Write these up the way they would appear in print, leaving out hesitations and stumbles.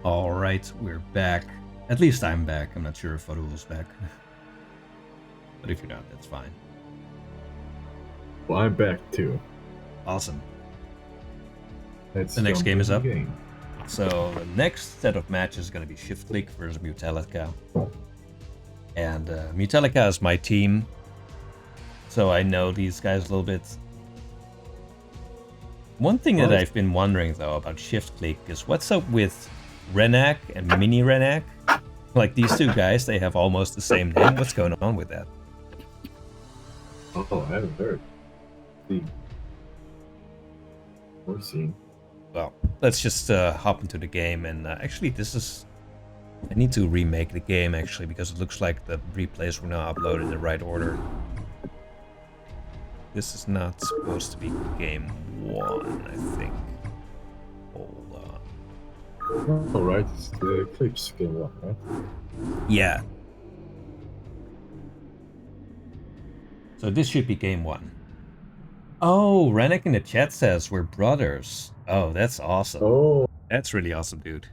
Alright, we're back. At least I'm back. I'm not sure if Varulvsguden is back. But if you're not, that's fine. Well, I'm back too. Awesome. The next game is up. So the next set of matches is going to be Shift Clique versus Mutallica. And Mutallica is my team. So I know these guys a little bit. One thing that I've been wondering though about Shift Clique is what's up with Rennac and Minirennac? Like these two guys, they have almost the same name. What's going on with that? Oh, I haven't heard. We're seeing. Well, let's just hop into the game. And actually, I need to remake the game actually because it looks like the replays were not uploaded in the right order. This is not supposed to be game 1, I think. Hold on. Alright, it's the clips game 1, right? Yeah. So this should be game 1. Oh, Rennac in the chat says we're brothers. Oh, that's awesome. Oh, that's really awesome, dude.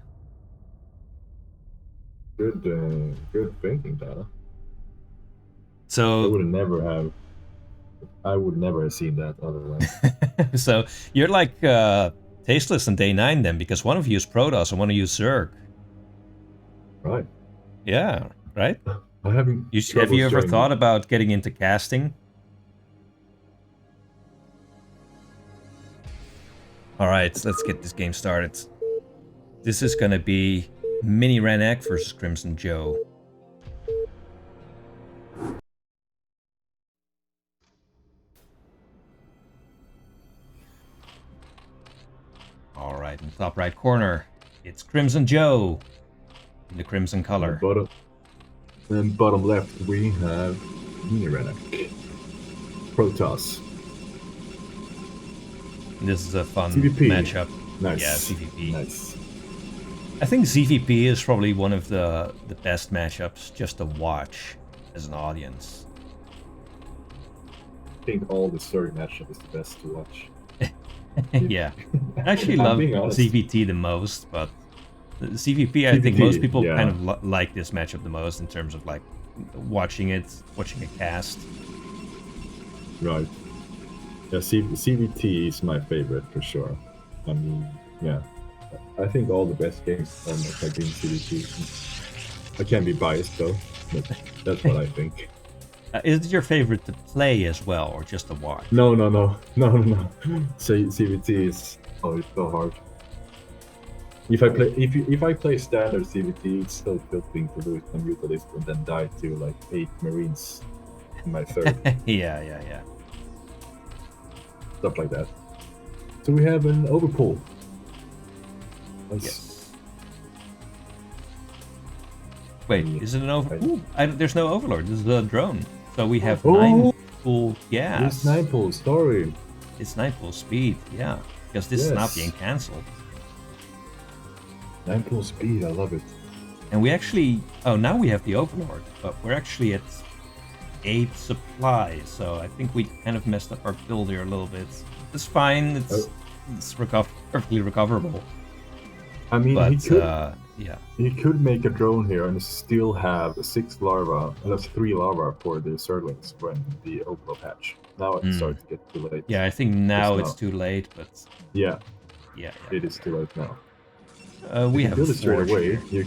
Good thinking, Dada. So I would never have seen that otherwise. So you're like tasteless on day 9 then, because one of you is Protoss and one of you is Zerg. Right. Yeah, right? Have you ever thought about getting into casting? Alright, let's get this game started. This is gonna be Minirennac versus CrimsonJoe. Alright, in the top right corner, it's CrimsonJoe in the crimson color. And bottom left, we have Minirennac. Protoss. This is a fun CVP. matchup. Nice. Yeah, CVP. Nice. I think CVP is probably one of the best matchups just to watch as an audience. I think all the story matchup is the best to watch. Yeah. I actually love CVT the most, but the CVP, I think most people kind of like this matchup the most in terms of like watching a cast. Right. Yeah, CVT is my favorite for sure. I mean, yeah. I think all the best games almost have been CVT. I can't be biased though, but that's what I think. Is it your favorite to play as well, or just to watch? No. So CVT is it's so hard. If I play standard CVT, it's so tilting to lose the Mutalist and then die to like 8 Marines in my third. Yeah. Stuff like that. So we have an overpull. Yes. Wait, is it an over? Ooh, there's no overlord. This is a drone. So we have 9 full gas. It's 9 full story. It's 9 full speed. Yeah, because this is not being cancelled. 9 full speed. I love it. And we actually now we have the overlord, but we're actually at 8 supplies. So I think we kind of messed up our build here a little bit. It's fine. It's perfectly recoverable. I mean, but, he could make a drone here and still have 6 larvae, that's 3 larvae for the Zerglings when the overload hatch. Now it starts to get too late. Yeah, I think now it's too late, but yeah, it is too late now. We have build it straight away. Here.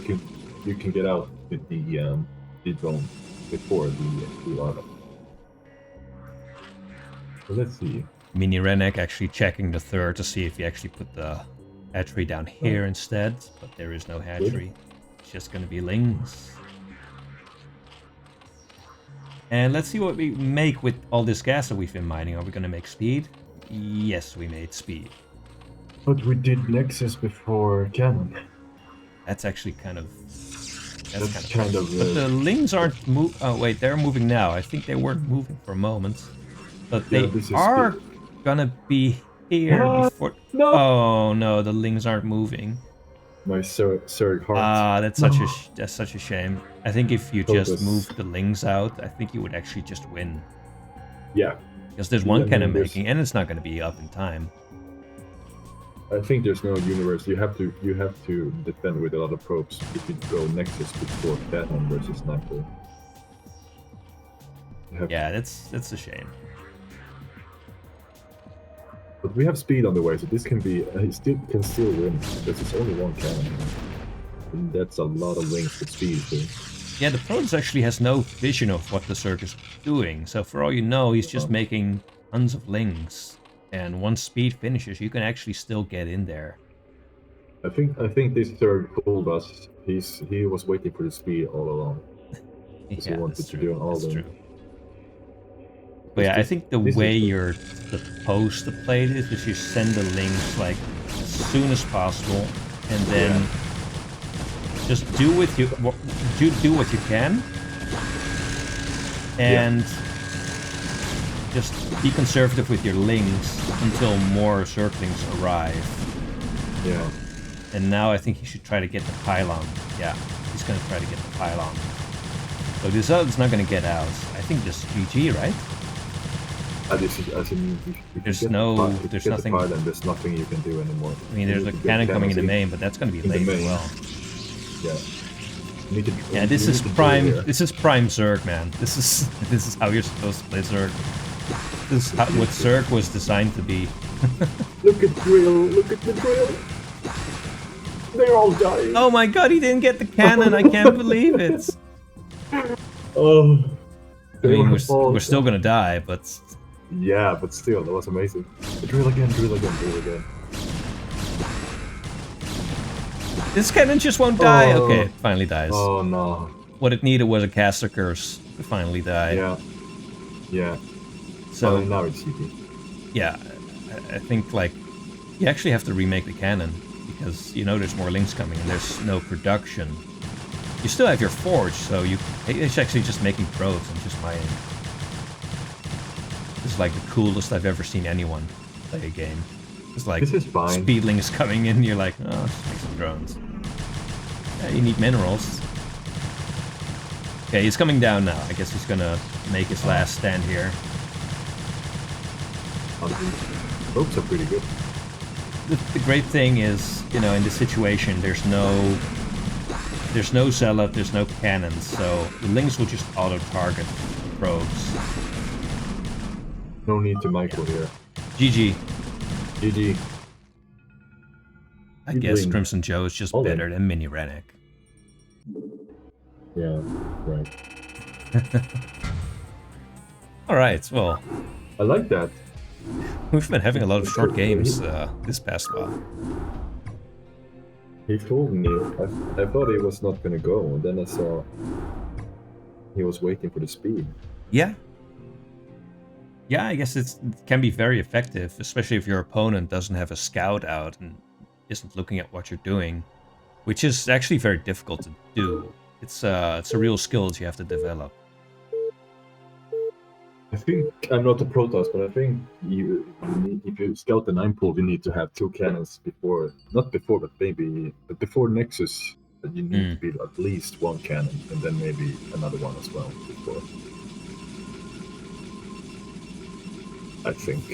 You can get out with the drone before the larvae. So let's see. Minirennac actually checking the third to see if he actually put the hatchery down here instead, but there is no hatchery. It's just going to be lings. And let's see what we make with all this gas that we've been mining. Are we going to make speed? Yes, we made speed. But we did Nexus before cannon. That's actually kind of... That's kind of but the lings aren't moving... Oh, wait, they're moving now. I think they weren't moving for a moment. But they are going to be here before... No! Oh, no, the lings aren't moving. My Zerg heart. Ah, that's such a shame. I think if you just moved the lings out, I think you would actually just win. Yeah. Because there's one cannon making, and it's not going to be up in time. I think there's no universe. You have to defend with a lot of probes if you go Nexus before Cannon versus Sniper. Yeah, that's a shame. But we have speed on the way, so this can be. He can still win because it's only one cannon. And that's a lot of wings with speed too. Yeah, the Protoss actually has no vision of what the Zerg is doing, so for all you know, he's just making tons of links. And once speed finishes, you can actually still get in there. I think this third fooled us. He was waiting for the speed all along. Because he wanted to do all that's the. true. But yeah, I think the way you're supposed to play this is you send the links like as soon as possible, and then just do what you can, and just be conservative with your links until more Zerglings arrive. Yeah. And now I think he should try to get the pylon. Yeah, he's gonna try to get the pylon. So this other's not gonna get out. I think just GG, right? There's nothing. There's nothing you can do anymore. I mean, there's a cannon coming in the main, but that's going to be late as well. Yeah. This is prime. This is prime Zerg, man. This is how you're supposed to play Zerg. This is what Zerg was designed to be. Look at Drill. Look at the Drill. They're all dying. Oh my God! He didn't get the cannon. I can't believe it. Oh. I mean, we're still gonna die, but. Yeah, but still, that was amazing. Drill again, drill again, drill again. This cannon just won't die. Okay, it finally dies. Oh no. What it needed was a caster curse to finally die. Yeah. So now it's CP. Yeah, I think like you actually have to remake the cannon because you know there's more links coming and there's no production. You still have your forge, so it's actually just making probes and just mining. This is like the coolest I've ever seen anyone play a game. It's like speedlings coming in, you're like, oh, just make some drones. Yeah, you need minerals. Okay, he's coming down now. I guess he's gonna make his last stand here. Probes are pretty good. The great thing is, you know, in this situation, there's no zealot, there's no cannons, so the links will just auto-target probes. No need to micro here. GG. GG. I guess CrimsonJoe is just better than Minirennac. Yeah, right. Alright, well. I like that. We've been having a lot of short games this past while. He told me, I thought he was not gonna go, and then I saw he was waiting for the speed. Yeah. Yeah, I guess it can be very effective, especially if your opponent doesn't have a scout out and isn't looking at what you're doing, which is actually very difficult to do. It's a real skill that you have to develop. I think I'm not a Protoss, but I think if you scout the 9 pool, you need to have 2 cannons before, not before, but before Nexus, you need to be at least 1 cannon, and then maybe another one as well before. I think.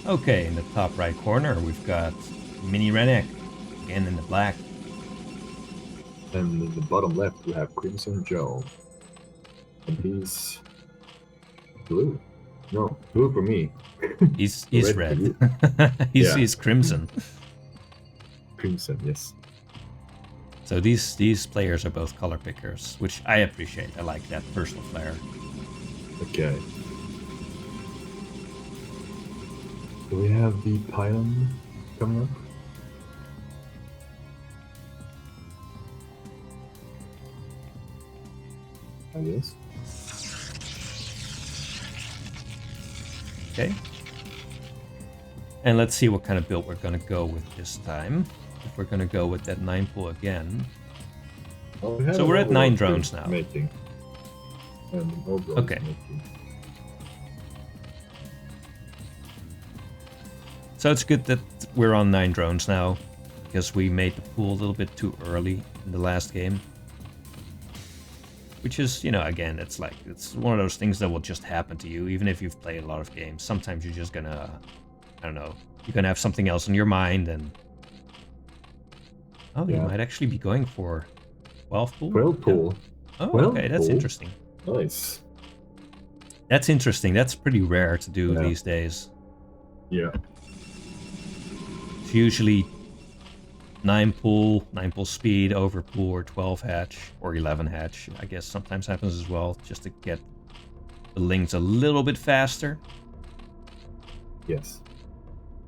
Okay, in the top right corner, we've got Minirennac, again in the black. And in the bottom left, we have CrimsonJoe. And he's blue. No, blue for me. He's red. He's crimson. Crimson, yes. So these players are both color pickers, which I appreciate. I like that personal flair. Okay. Do we have the pylon coming up? Yes. Okay. And let's see what kind of build we're going to go with this time. If we're going to go with that 9 pool again. Oh, so we're at 9 drones now. Making. Okay. Making. So it's good that we're on 9 drones now, because we made the pool a little bit too early in the last game. Which is, you know, again, it's like, it's one of those things that will just happen to you, even if you've played a lot of games. Sometimes you're just gonna, I don't know, you're gonna have something else in your mind, and oh, you might actually be going for 12 pool. 12 pool. Yeah. Oh, 12 okay, that's pool. interesting. Nice. That's interesting. That's pretty rare to do these days. Yeah. It's usually 9 pool speed, over pool, or 12 hatch, or 11 hatch. I guess sometimes happens as well, just to get the links a little bit faster. Yes.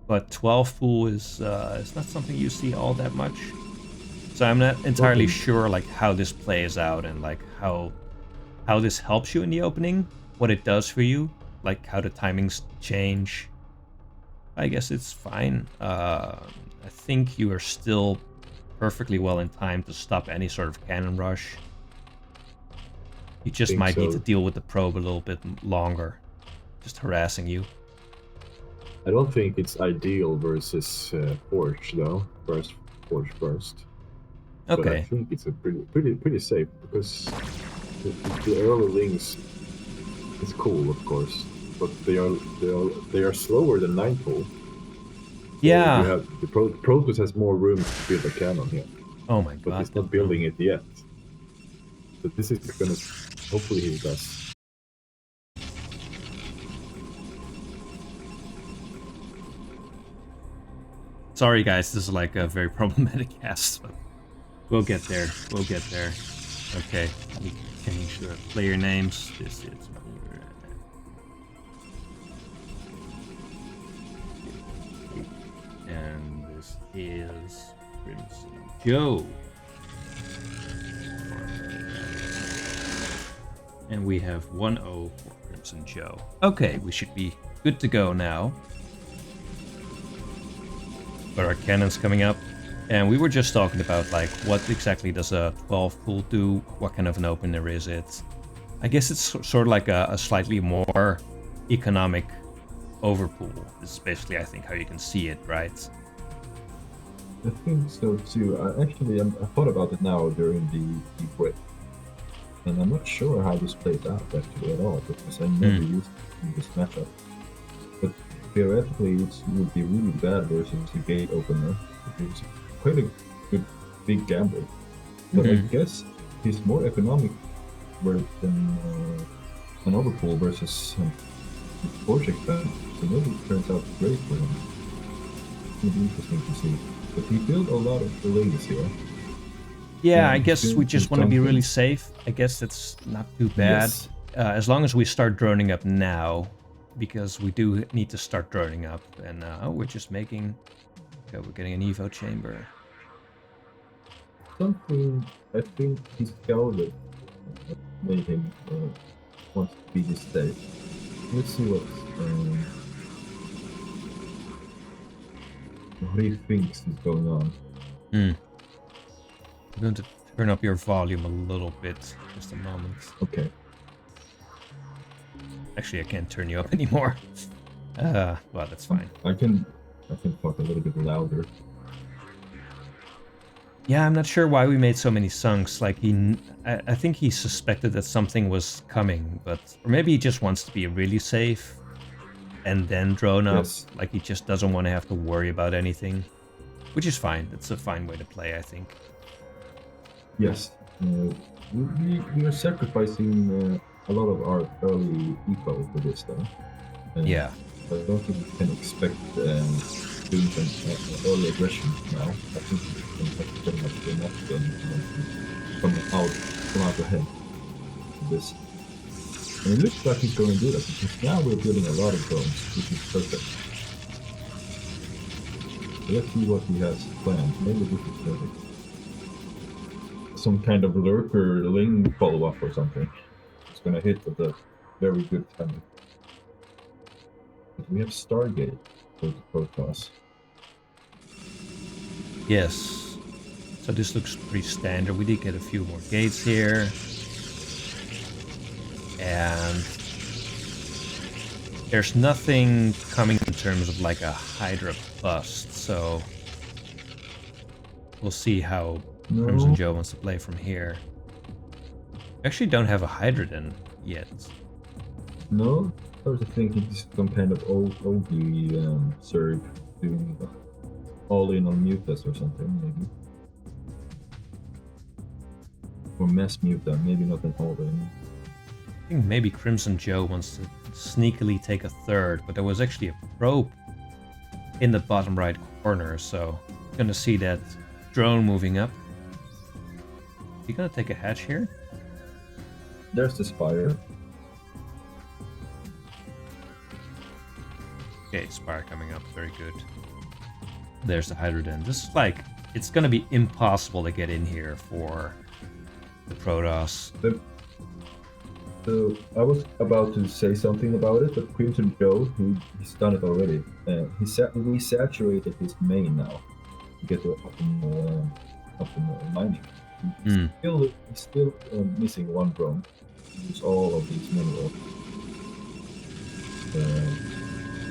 But 12 pool is not something you see all that much. So I'm not entirely sure like how this plays out, and like how this helps you in the opening, what it does for you, like how the timings change. I guess it's fine. I think you are still perfectly well in time to stop any sort of cannon rush. You just might need to deal with the probe a little bit longer, just harassing you. I don't think it's ideal versus Forge though. Forge first. Okay. But I think it's a pretty safe, because the early links is cool, of course, but they are slower than 9 pool. So yeah. You have the Protoss has more room to build a cannon here. Oh my god. But he's not building it yet. But this is gonna, hopefully he does. Sorry guys, this is like a very problematic cast, but we'll get there. We'll get there. Okay, let me change the player names. This is and this is CrimsonJoe. And we have 1-0 for CrimsonJoe. Okay, we should be good to go now. Got our cannons coming up. And we were just talking about, like, what exactly does a 12 pool do? What kind of an opener is it? I guess it's sort of like a slightly more economic overpool. This is basically, I think, how you can see it, right? I think so too. I thought about it now during the break. And I'm not sure how this played out actually at all, because I never used it in this matchup. But theoretically, it would be really bad versus the gate opener. It was quite a good big gamble. But I guess he's more economic than an overpool versus Forge expansion. So maybe it turns out great for him. It'll be interesting to see. But he built a lot of delays here. Yeah, I guess we just want to be really safe. I guess that's not too bad. Yes. As long as we start droning up now, because we do need to start droning up. And we're just making... Okay, we're getting an Evo chamber. Something I think his scouted made him want to be this safe. Let's see what he thinks is going on. I'm going to turn up your volume a little bit. Just a moment. Okay. Actually, I can't turn you up anymore. Well, that's fine. I can talk a little bit louder. Yeah, I'm not sure why we made so many sunks. Like I think he suspected that something was coming, but or maybe he just wants to be really safe, and then drone up. Yes. Like he just doesn't want to have to worry about anything, which is fine. It's a fine way to play, I think. Yes. We are sacrificing a lot of our early eco for this, though. Yeah. I don't think we can expect doing some early aggression now. I think we can have to pretty much do enough and come out ahead of this. And it looks like he's going to do that, because now we're building a lot of drones, which is perfect. So let's see what he has planned. Maybe this is perfect. Some kind of lurker ling follow-up or something. It's going to hit at a very good timing. But we have Stargate for the Protoss. Yes. So this looks pretty standard. We did get a few more gates here. And there's nothing coming in terms of like a Hydra bust, so we'll see how CrimsonJoe wants to play from here. Actually don't have a Hydrogen yet. No, I was thinking it's some kind of old Zerg doing all in on Mutas or something, maybe. Or mass Muta, maybe not an all in. I think maybe CrimsonJoe wants to sneakily take a third, but there was actually a probe in the bottom right corner, so gonna see that drone moving up. You gonna take a hatch here? There's the Spire. Okay, Spire coming up, very good. There's the Hydrogen. This is like, it's gonna be impossible to get in here for the Protoss. So I was about to say something about it, but CrimsonJoe, he's done it already. He resaturated his main now to get to optimal mining. He's still missing one drone. Use all of these minerals.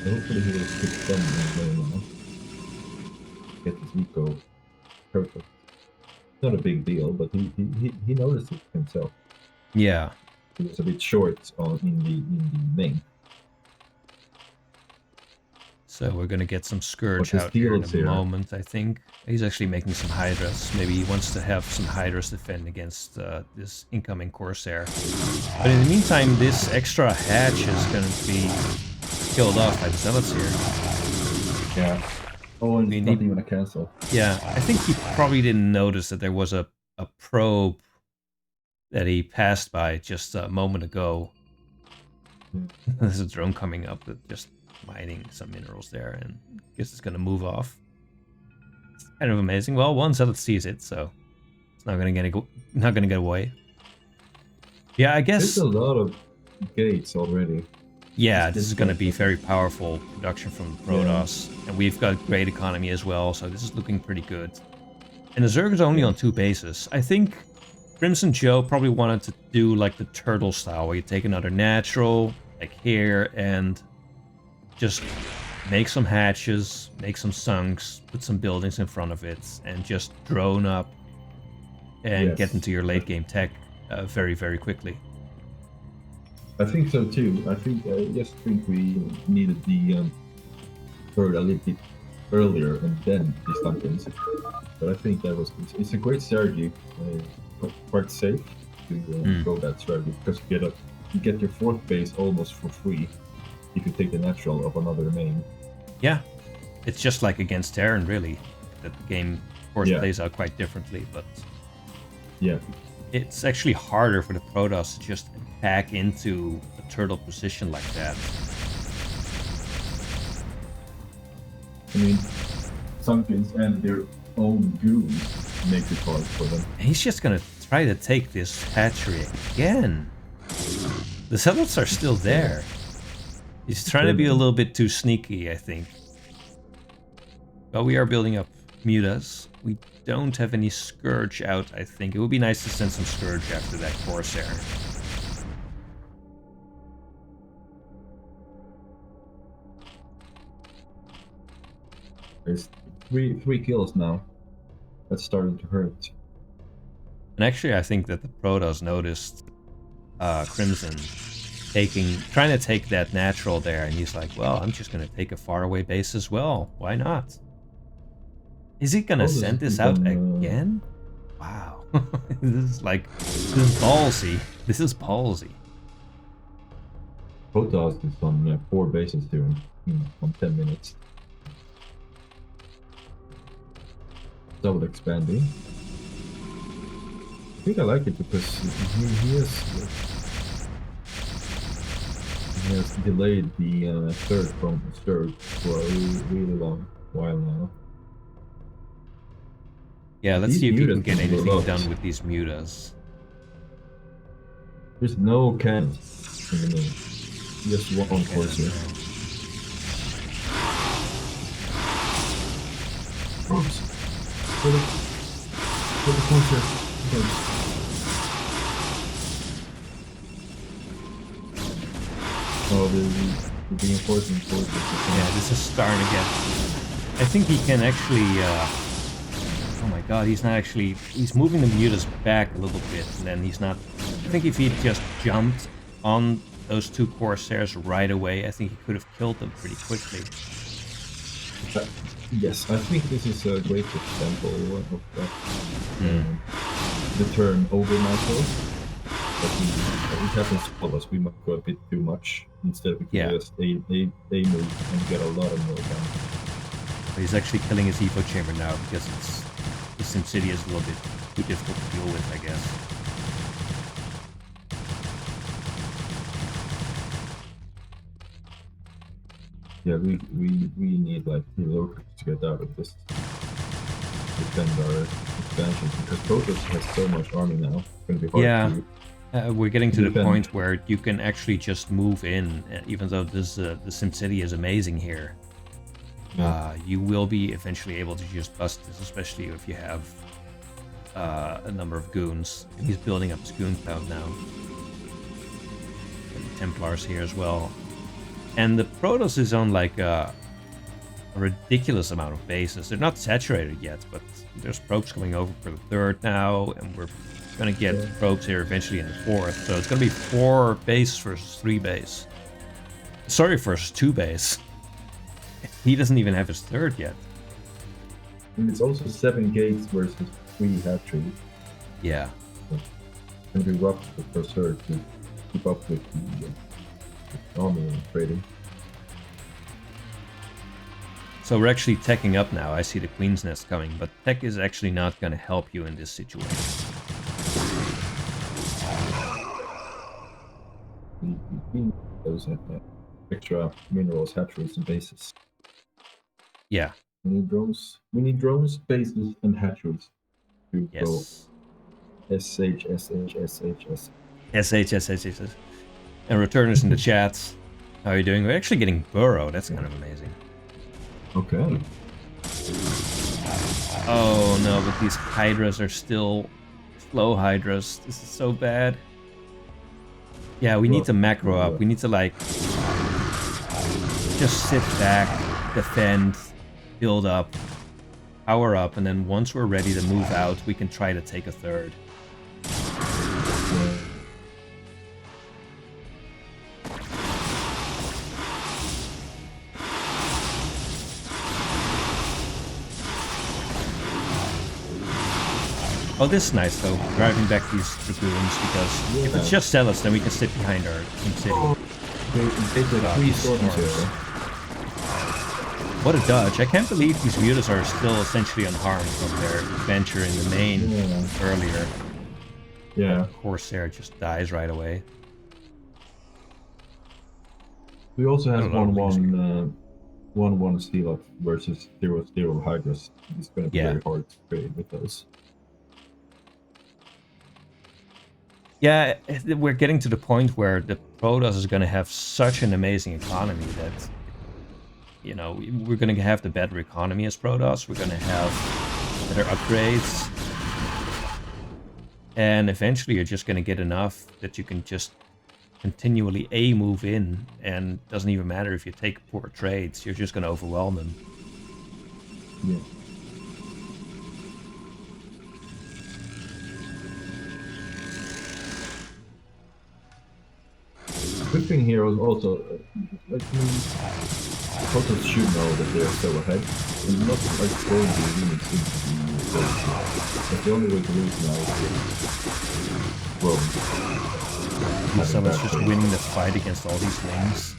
Hopefully he will skip some main now. Get his eco perfect. Not a big deal, but he noticed it himself. Yeah. He was a bit short in the main. So we're gonna get some Scourge out here in a moment, I think. He's actually making some Hydras. Maybe he wants to have some Hydras defend against this incoming Corsair. But in the meantime, this extra hatch is gonna be killed off by the Zealots here. Yeah. Oh, and not even a cancel. Yeah, I think he probably didn't notice that there was a probe that he passed by just a moment ago. There's a drone coming up that just mining some minerals there, and I guess it's gonna move off. It's kind of amazing. Well, one Zealot sees it, so it's not gonna get away. Yeah, I guess there's a lot of gates already. Yeah, this is gonna be very powerful production from the Protoss, and we've got great economy as well, so this is looking pretty good. And the Zerg is only on 2 bases. I think CrimsonJoe probably wanted to do like the turtle style, where you take another natural, like here, and just make some hatches, make some sunks, put some buildings in front of it, and just drone up and get into your late game tech very, very quickly. I think so too. I just think we needed the bird a little bit earlier and then the stuntings. But I think it's a great strategy, quite safe to go that strategy, because you get your 4th base almost for free if you take the natural of another main. Yeah, it's just like against Terran, really. That the game, of course, plays out quite differently, but yeah, it's actually harder for the Protoss to just attack into a turtle position like that. I mean, Sunkins and their own goons make it hard for them. He's just gonna try to take this hatchery again. The Zealots are still there. He's trying to be a little bit too sneaky, I think. But we are building up Mutas. We don't have any Scourge out, I think. It would be nice to send some Scourge after that Corsair. There's three kills now. That's starting to hurt. And actually, I think that the Protoss noticed Crimson trying to take that natural there, and he's like, well, I'm just going to take a faraway base as well. Why not? Is he going to send this out again? Wow. This is ballsy. This is ballsy. Protoss is on 4 bases here on 10 minutes. Double expanding. I think I like it because he has delayed the third from Sturge for a really long while now. Yeah, let's see if you can get anything done with these Mutas. There's no cannons in the middle. Just one Corsair. Oops. For the Corsair. Oh, the reinforcement forces. Yeah, this is starting to get... I think he can actually... oh my god, he's not actually... He's moving the Mutas back a little bit, and then he's not I think if he just jumped on those two Corsairs right away, I think he could have killed them pretty quickly. Yes, I think this is a great example of that. The turn over micro. But it happens to all of us. We might go a bit too much. Instead, we can just a move and get a lot of more damage. But he's actually killing his evo chamber now because the SimCity is a little bit too difficult to deal with, I guess. Yeah, we need like locals to get out of this. Defend our expansion because Protoss has so much army now. It's gonna be hard to we're getting to defend. the point where you can actually just move in, even though this the SimCity is amazing here. You will be eventually able to just bust this, especially if you have a number of goons. He's building up his goon count now. And the Templars here as well. And the Protoss is on like a ridiculous amount of bases. They're not saturated yet, but there's probes coming over for the 3rd now, and we're gonna get probes here eventually in the 4th. So it's gonna be 4 base versus 3 base. Sorry, versus 2 base. He doesn't even have his 3rd yet. And it's also 7 gates versus 3 hatcheries. Yeah. It's gonna be rough for Sir to keep up with the army and trading. So we're actually teching up now. I see the Queen's Nest coming, but tech is actually not going to help you in this situation. Those extra minerals, hatcheries, and bases. Yeah. We need drones. We need drones, bases, and hatcheries to go SH. And returners in the chat. How are you doing? We're actually getting Burrow. That's kind of amazing. Okay. Oh no, but these Hydras are still slow Hydras. This is so bad. Yeah, we need to macro up. We need to like just sit back, defend, build up, power up, and then once we're ready to move out, we can try to take a 3rd. Oh, this is nice though, driving back these dragoons, because if it's just zealots, then we can sit behind our SimCity. What a dodge. I can't believe these mutas are still essentially unharmed from their adventure in the main earlier. Yeah. Corsair just dies right away. We also have 1-1 steal up versus 0-0 Hydras. It's going to be very hard to trade with those. Yeah, we're getting to the point where the Protoss is going to have such an amazing economy that, you know, we're going to have the better economy as Protoss. We're going to have better upgrades. And eventually you're just going to get enough that you can just continually move in, and it doesn't even matter if you take poor trades, you're just going to overwhelm them. Yeah. Good thing here is also, Protoss should know that they are so ahead, and not like throwing the units into the but the only way to lose now is someone's just winning the fight against all these wings.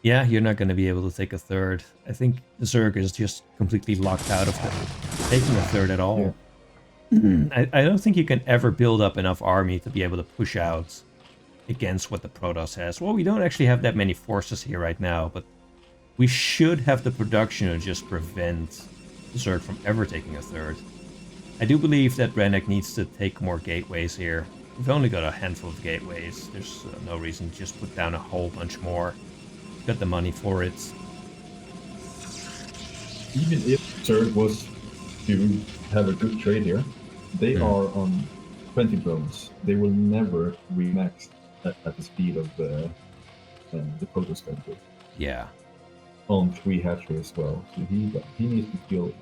Yeah, you're not going to be able to take a 3rd. I think the Zerg is just completely locked out of taking a 3rd at all. Yeah. I don't think you can ever build up enough army to be able to push out against what the Protoss has. Well, we don't actually have that many forces here right now, but we should have the production to just prevent Zerg from ever taking a 3rd. I do believe that Rennac needs to take more gateways here. We've only got a handful of gateways. There's no reason to just put down a whole bunch more. We've got the money for it. Even if Zerg was to have a good trade here, they are on 20 drones. They will never remax at the speed of the Protoss country. Yeah. On 3 hatchery as well. So he needs to feel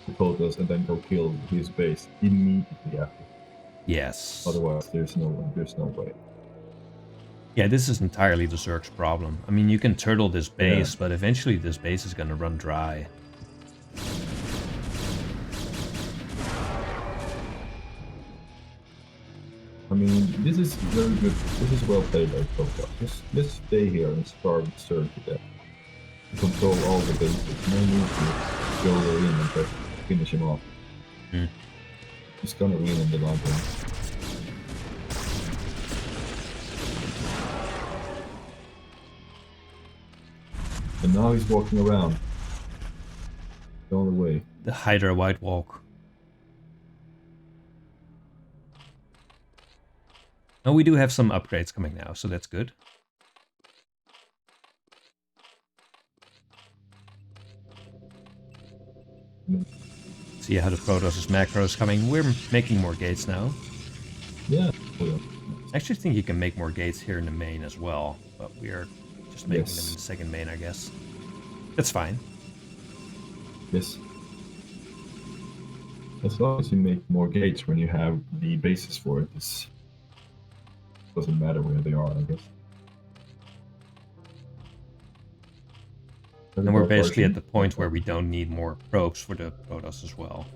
the Protoss and then go kill his base immediately after. Yes. Otherwise, there's no way. Yeah, this is entirely the Zerg's problem. I mean, you can turtle this base, but eventually this base is gonna run dry. I mean, this is very good. This is well played by Coca. Just stay here and starve Zerg to death. Control all the bases. No need to go in and just finish him off. He's gonna win in the long run. And now he's walking around. The only way. The Hydra White Walk. Oh, we do have some upgrades coming now, so that's good. See how the Protoss' macro is coming. We're making more gates now. Yeah. I actually think you can make more gates here in the main as well, but we are just making them in the second main, I guess. That's fine. Yes. As long as you make more gates when you have the basis for it, it doesn't matter where they are, I guess. And we're basically at the point where we don't need more probes for the Protoss as well.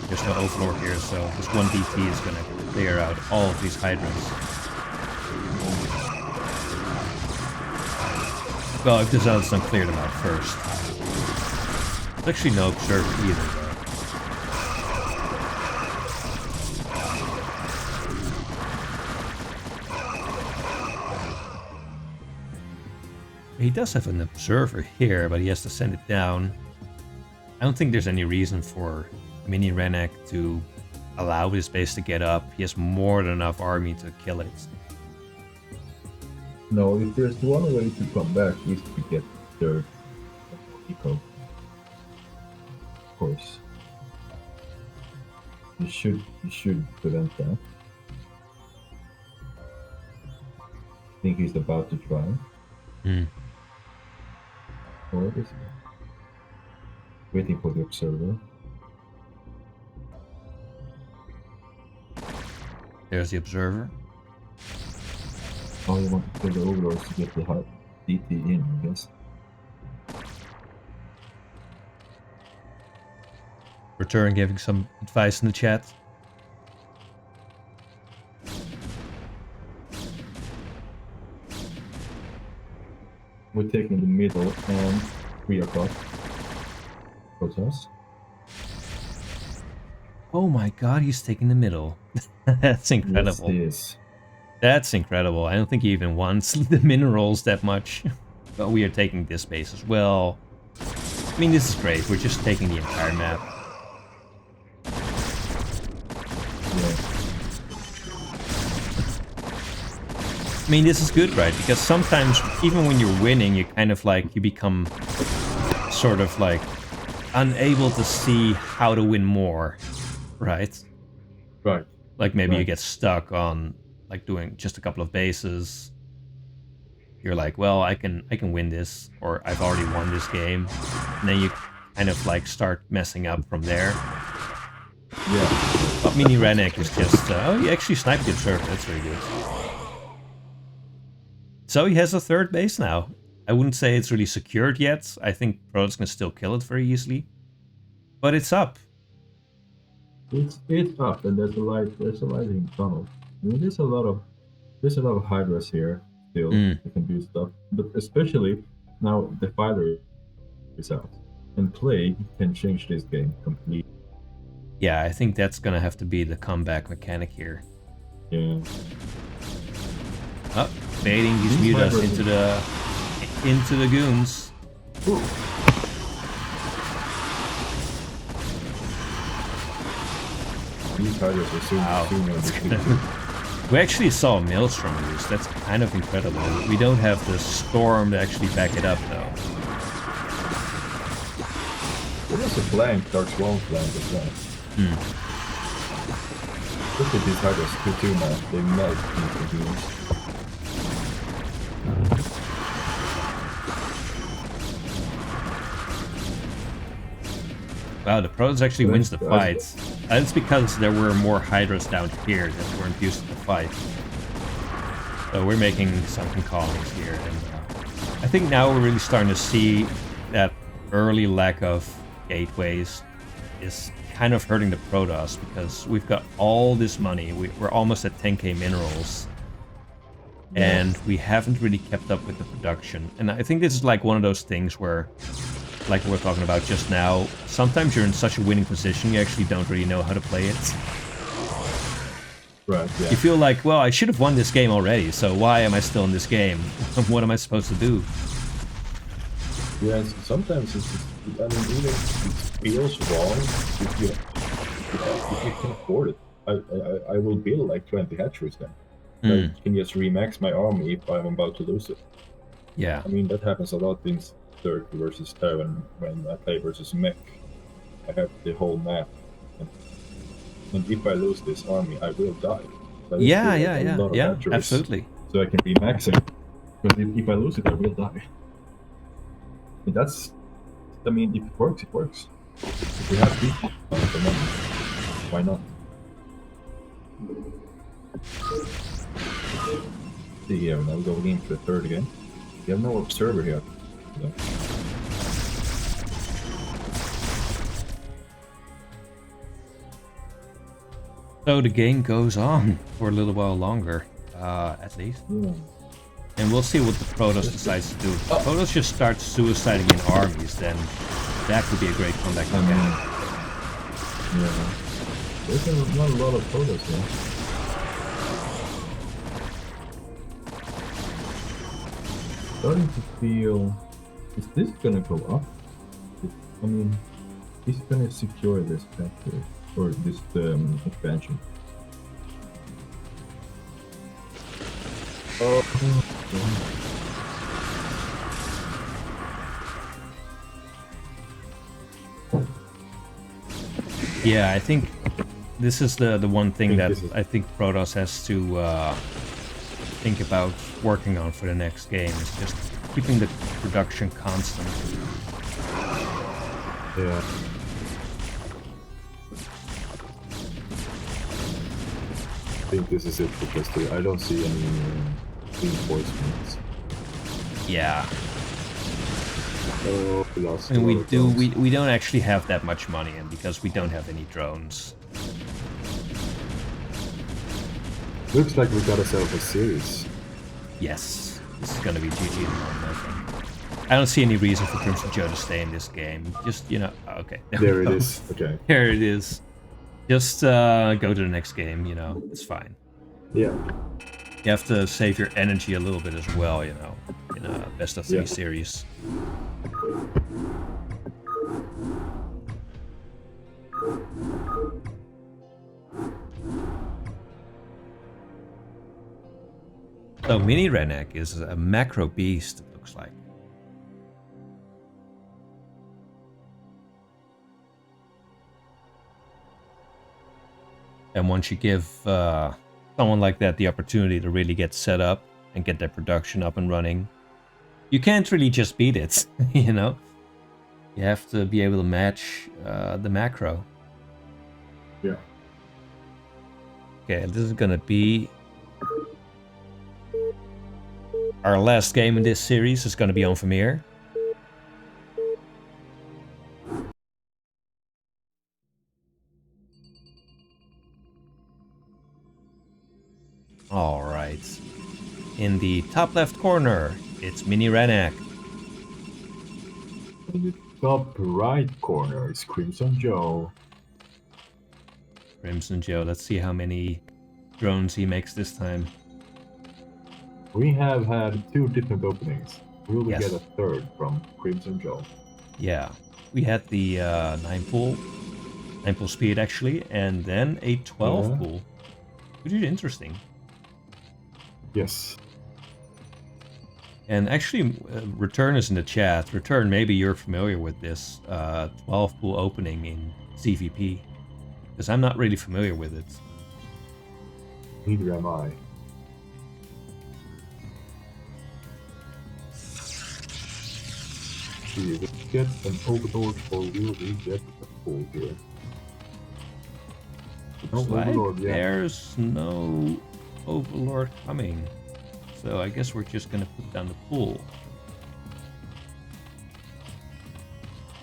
There's no Overlord here, so this one DT is going to clear out all of these Hydras. Well, if the Zealots don't clear them out first. There's actually no Observer either, though. He does have an Observer here, but he has to send it down. I don't think there's any reason for Minirennac to allow his base to get up. He has more than enough army to kill it. No, if there's one way to come back is to get third eco. Of course. You should prevent that. I think he's about to try. Or is he? Waiting for the Observer. There's the Observer. Oh, you want to kill the Overlords to get the hard DT in, I guess. Return giving some advice in the chat. We're taking the middle and 3 o'clock. Protoss. Oh my god, he's taking the middle. That's incredible. Yes. That's incredible. I don't think he even wants the minerals that much. But we are taking this base as well. I mean, this is great. We're just taking the entire map. Yeah. I mean, this is good, right? Because sometimes, even when you're winning, you kind of like, you become sort of like unable to see how to win more, right? Right. Like maybe you get stuck on like doing just a couple of bases. You're like, well, I can win this, or I've already won this game. And then you kind of like start messing up from there. Yeah. But Minirennac is just, oh, he actually sniped the Observer. That's very good. So he has a third base now. I wouldn't say it's really secured yet. I think Protoss can still kill it very easily. But it's up. It's up, and there's a lighting tunnel. I mean, there's a lot of Hydras here still. You can do stuff, but especially now the fighter is out, and play can change this game completely. Yeah, I think that's gonna have to be the comeback mechanic here. Yeah. Oh, baiting these mutas into the goons. Ooh. These Hydras are soon on the We actually saw a Maelstrom use. That's kind of incredible. We don't have the Storm to actually back it up, though. There was a flank, Dark Swarm flank as well. Look at these Hydras too now. They melt into the goons. Wow, the Protoss actually But wins the that's- fights. That's because there were more Hydras down here that weren't used to the fight. So we're making sunken colonies here, and I think now we're really starting to see that early lack of gateways is kind of hurting the Protoss, because we've got all this money. We're almost at 10k minerals, and we haven't really kept up with the production. And I think this is like one of those things where, like we were talking about just now, sometimes you're in such a winning position you actually don't really know how to play it. Right, yeah. You feel like, well, I should have won this game already, so why am I still in this game? What am I supposed to do? Yeah, sometimes it's just, I mean, even if it feels wrong, if you can afford it. I will build like 20 hatcheries then. I can just remax my army if I'm about to lose it. Yeah. I mean, that happens a lot in 30 versus 7 when I play versus mech. I have the whole map. And if I lose this army, I will die. So I just build, like, a lot of hatcheries absolutely. so I can remax it. Because if I lose it, I will die. But that's, I mean, if it works, it works. If we have people, why not? See here, now going into the third again. We have no observer here. So. So the game goes on for a little while longer, at least. Yeah. And we'll see what the Protoss decides to do. If the Protoss just starts suiciding in armies, then that could be a great comeback again. Yeah. There's not a lot of photos here. Starting to feel... Is this gonna go up? I mean, is it gonna secure this factory? Or this expansion? Oh. Yeah, I think this is the one thing that I think Protoss has to think about working on for the next game, is just keeping the production constant. Yeah. I think this is it because I don't see any reinforcements. Yeah. Oh, we lost. And we don't actually have that much money, and because we don't have any drones. Looks like we got ourselves a series. Yes, this is gonna be GG in the moment, I think. I don't see any reason for CrimsonJoe to stay in this game. Just, you know, okay. There it is. Okay. Here it is. Just go to the next game, you know, it's fine. Yeah. You have to save your energy a little bit as well, you know, in a best of 3 series. So Minirennac is a macro beast, it looks like. And once you give someone like that the opportunity to really get set up and get their production up and running, you can't really just beat it, you know? You have to be able to match the macro. Yeah. Okay, this is gonna be our last game in this series. Is gonna be on Vermeer. Alright. In the top left corner, it's Minirennac. In the top right corner is CrimsonJoe. CrimsonJoe, let's see how many drones he makes this time. We have had 2 different openings. Will we Yes. get a third from CrimsonJoe? Yeah, we had the 9 pool speed actually, and then a 12 pool. Which is interesting. Yes. And actually, Return is in the chat. Return, maybe you're familiar with this 12 pool opening in CVP. Because I'm not really familiar with it. Neither am I. Will we get an overlord or will we get a pool here. Looks No like Overlord, yeah. there's no Overlord coming. So I guess we're just gonna put down the pool.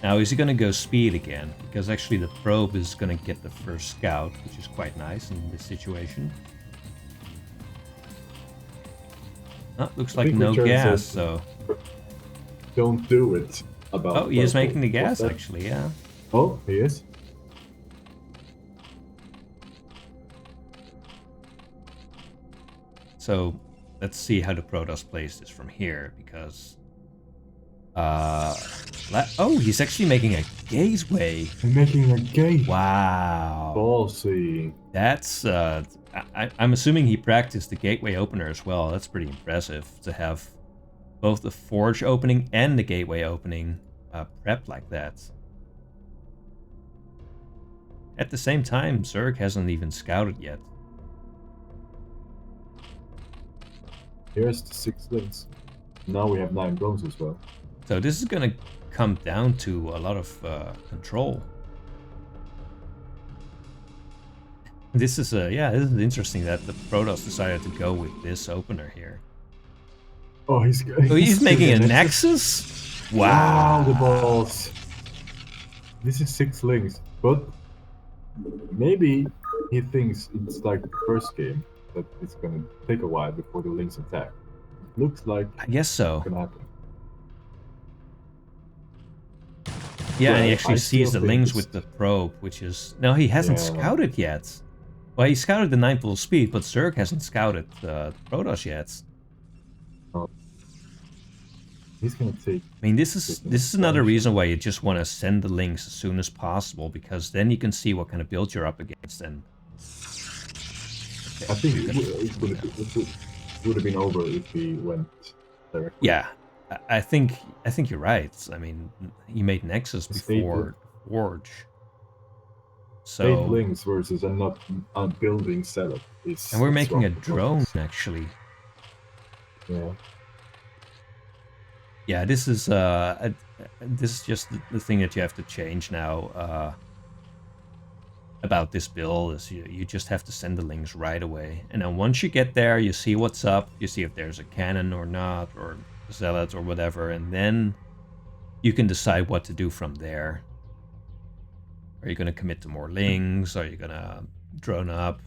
Now, is he gonna go speed again? Because actually the probe is gonna get the first scout, which is quite nice in this situation. Oh, looks like no gas, so... Don't do it. About Oh, he is purple. making the gas, What's that? actually, yeah. Oh, he is. So, let's see how the Protoss plays this from here, because... oh, he's actually making a gateway. I'm making a gate. Wow. Ballsy. That's, I'm assuming he practiced the gateway opener as well. That's pretty impressive to have both the forge opening and the gateway opening prepped like that. At the same time, Zerg hasn't even scouted yet. Here's the 6 links. Now we have 9 drones as well. So this is gonna come down to a lot of control. This is this is interesting that the Protoss decided to go with this opener here. Oh, he's making a Nexus? Wow, Wow. the balls. This is 6 links, but maybe he thinks it's like the first game, that it's gonna take a while before the links attack. It looks like I guess so. it's gonna happen. Yeah, Well, and he actually I sees still the think links it's- with the probe, which is... No, he hasn't Yeah. scouted yet. Well, he scouted the 9 full speed, but Zerg hasn't scouted Protoss yet. He's gonna take. I mean, this is another reason why you just want to send the links as soon as possible, because then you can see what kind of build you're up against. And I think it would have been over if he went directly. yeah, I think you're right. I mean, he made Nexus It's before Forge, 8 so links versus a building setup is. and we're making a strong. drone actually. Yeah. Yeah, this is just the thing that you have to change now about this build is you just have to send the links right away, and then once you get there, you see what's up, you see if there's a cannon or not, or zealots or whatever, and then you can decide what to do from there. Are you going to commit to more links? Are you going to drone up?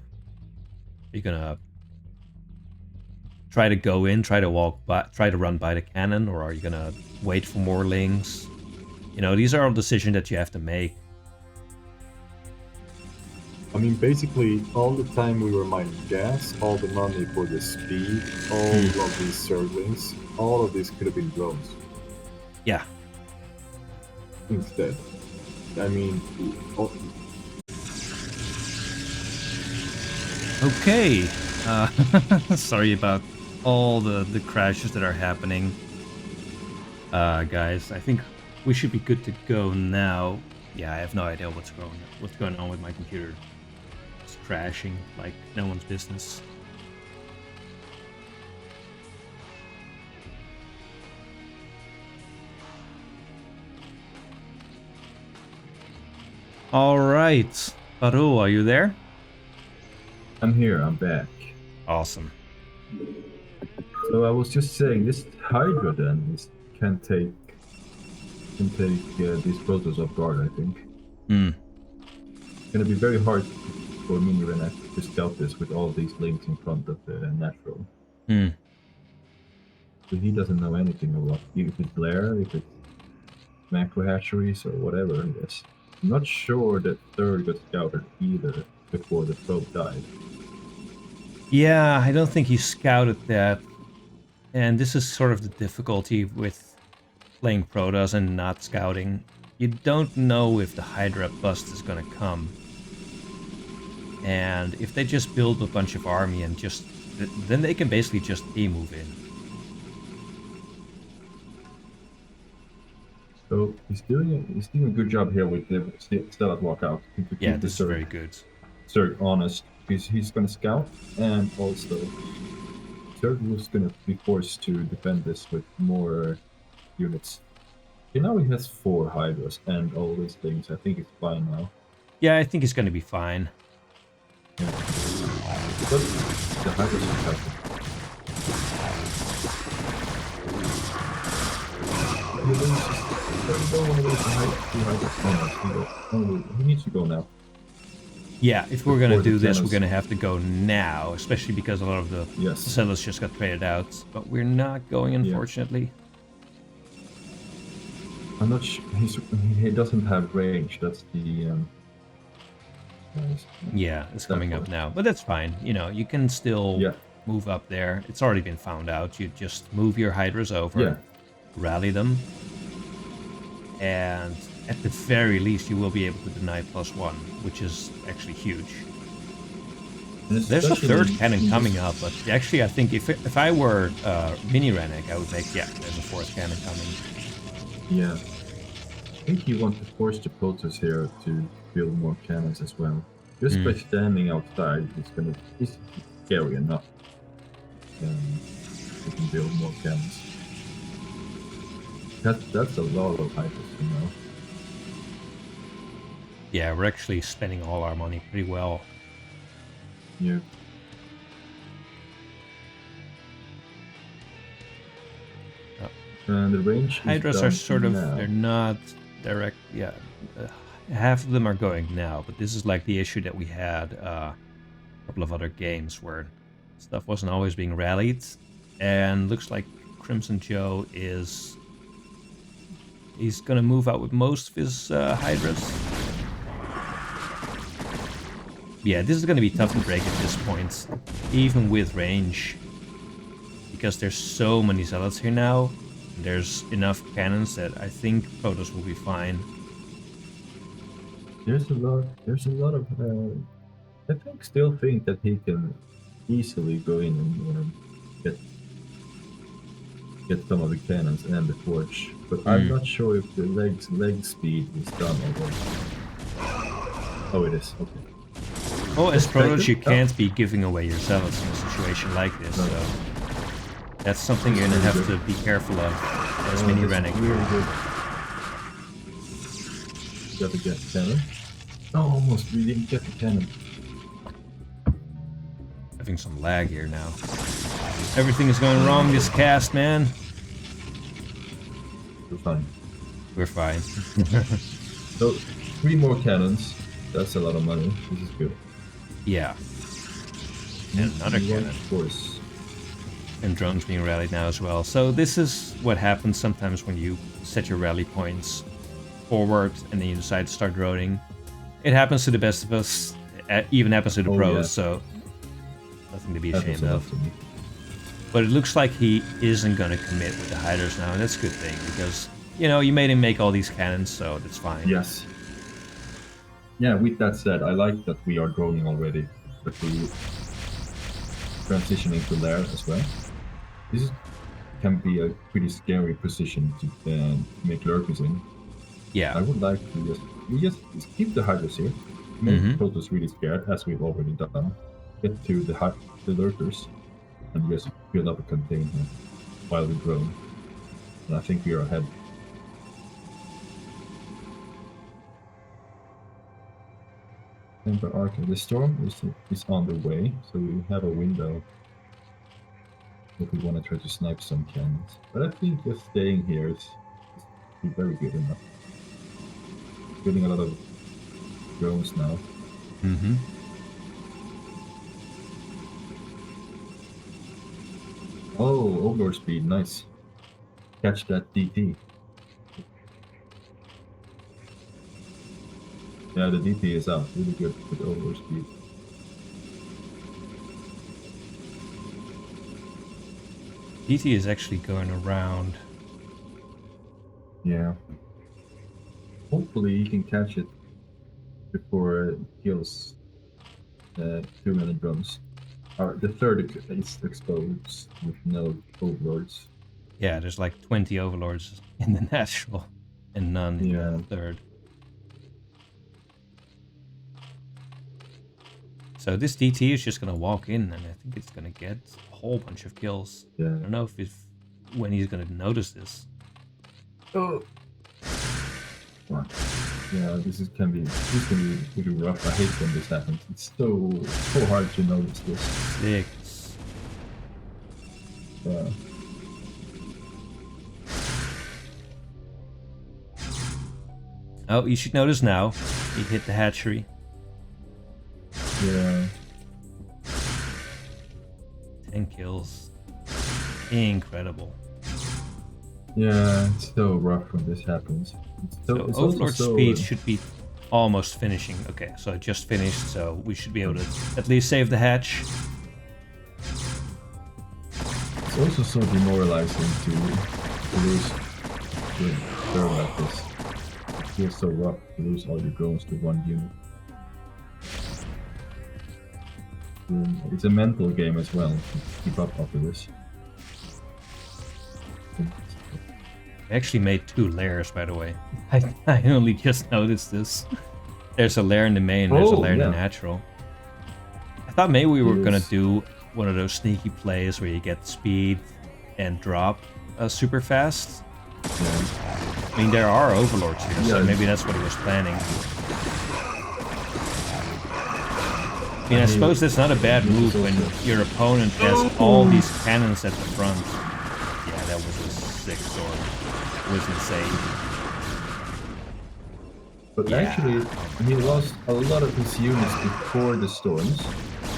Are you going to try to go in, try to walk by, try to run by the cannon, or are you gonna wait for more links? You know, these are all decisions that you have to make. I mean, basically, all the time we were mining gas, all the money for the speed, all of these servings, all of this could have been drones Yeah. instead. I mean, Okay. Sorry about all the crashes that are happening. Guys, I think we should be good to go now. Yeah, I have no idea what's going on with my computer. It's crashing like no one's business. All right, Varul, are you there? I'm here, I'm back. Awesome. So I was just saying, this Hydra then can take these protoss off guard, I think. Hmm. It's gonna be very hard for Minirennac to scout this with all these links in front of the natural. Hmm. So he doesn't know anything about if it's Blair, if it's macro hatcheries or whatever it is. I'm not sure that third got scouted either before the probe died. Yeah, I don't think he scouted that. And this is sort of the difficulty with playing Protoss and not scouting. You don't know if the Hydra bust is gonna come. And if they just build a bunch of army and just... then they can basically just move in. So he's doing a good job here with the Stellar walkout. To keep Yeah, the this is very good. Zerg honest, because he's going to scout, and also Zerg was going to be forced to defend this with more units. Now he has 4 Hydras and all these things. I think it's fine now. Yeah, I think he's gonna be fine. Yeah. But the Hydras are helpful. Don't want to waste the Hydras. He needs to go now. Yeah, if we're gonna Before the do this, we're cannons- gonna have to go now, especially because a lot of the Yes. settlers just got traded out. But we're not going, unfortunately. I'm not sure. He doesn't have range. That's the. Yeah, it's that coming up part. now, but that's fine. You know, you can still Yeah. move up there. It's already been found out. You just move your hydras over, Yeah. rally them, and at the very least, you will be able to deny +1, which is actually huge. And There's a especially third cannon coming up, but actually, I think if I were Minirennac, I would think, yeah, there's a 4th cannon coming. Yeah. I think you want to force the protoss here to build more cannons as well. Just by standing outside, it's scary enough. You can build more cannons. That's a lot of Hydras, you know. Yeah, we're actually spending all our money pretty well. Yeah. And the range. Hydras are sort of, now. they're not direct, yeah. Half of them are going now, but this is like the issue that we had a couple of other games where stuff wasn't always being rallied. And looks like CrimsonJoe he's gonna move out with most of his Hydras. Yeah, this is gonna be tough to break at this point, even with range. Because there's so many zealots here now. There's enough cannons that I think Protoss will be fine. There's a lot of. Still think that he can easily go in and get some of the cannons and the forge, but I'm not sure if the leg speed is done already. Oh, it is. Okay. Well, as Protoss, you Oh. can't be giving away your zealots in a situation like this, so that's something you're gonna have to be careful of as Minirennac. Really good. Got the cannon. Oh, almost. We didn't get the cannon. Having some lag here now. Everything is going wrong this cast, man. We're fine. We're fine. So, 3 more cannons. That's a lot of money. This is good. Yeah. And another Yeah, cannon. of course. And drones being rallied now as well. So this is what happens sometimes when you set your rally points forward and then you decide to start droning. It happens to the best of us. It even happens to the pros, yeah. so nothing to be That ashamed was of. enough to me. But it looks like he isn't going to commit with the hiders now, and that's a good thing, because, you know, you made him make all these cannons, so that's fine. Yes. Yeah, with that said, I like that we are droning already, but we transitioning to lair as well. This can be a pretty scary position to make lurkers in. Yeah. I would like to just keep the hydras here, make Protoss really scared, as we've already done. Get to the lurkers, and just build up a contain here while we drone. And I think we are ahead. Emperor Arc, the storm is on the way, so we have a window if we want to try to snipe some cannons. But I think just staying here is very good enough. Building a lot of drones now. Mm-hmm. Oh, overlord speed, nice. Catch that DT. Yeah, the DT is out. Really good with overlord speed. DT is actually going around. Yeah. Hopefully he can catch it before it kills too many drones. The third is exposed with no overlords. Yeah, there's like 20 overlords in the natural and none in the third. So this DT is just gonna walk in, and I think it's gonna get a whole bunch of kills. Yeah. I don't know when he's gonna notice this. Oh, Wow. Yeah, this can be pretty rough. I hate when this happens. It's so hard to notice this. 6. Yeah. Oh, you should notice now. He hit the hatchery. Yeah. 10 kills. Incredible. Yeah, it's so rough when this happens. So it's Overlord also speed should be almost finishing. Okay, so it just finished, so we should be able to at least save the hatch. It's also so demoralizing to lose the turn like this. It feels so rough to lose all your drones to one unit. It's a mental game as well to keep up after this. I actually made 2 layers, by the way. I only just noticed this. There's a layer in the main, there's a layer in the natural. I thought maybe we were gonna do one of those sneaky plays where you get speed and drop super fast. Yeah. I mean, there are overlords here, so maybe that's what he was planning. I mean, I suppose that's not a bad move when your opponent has all these cannons at the front. Yeah, that was a sick sword. It was insane. But actually, he lost a lot of his units before the storms.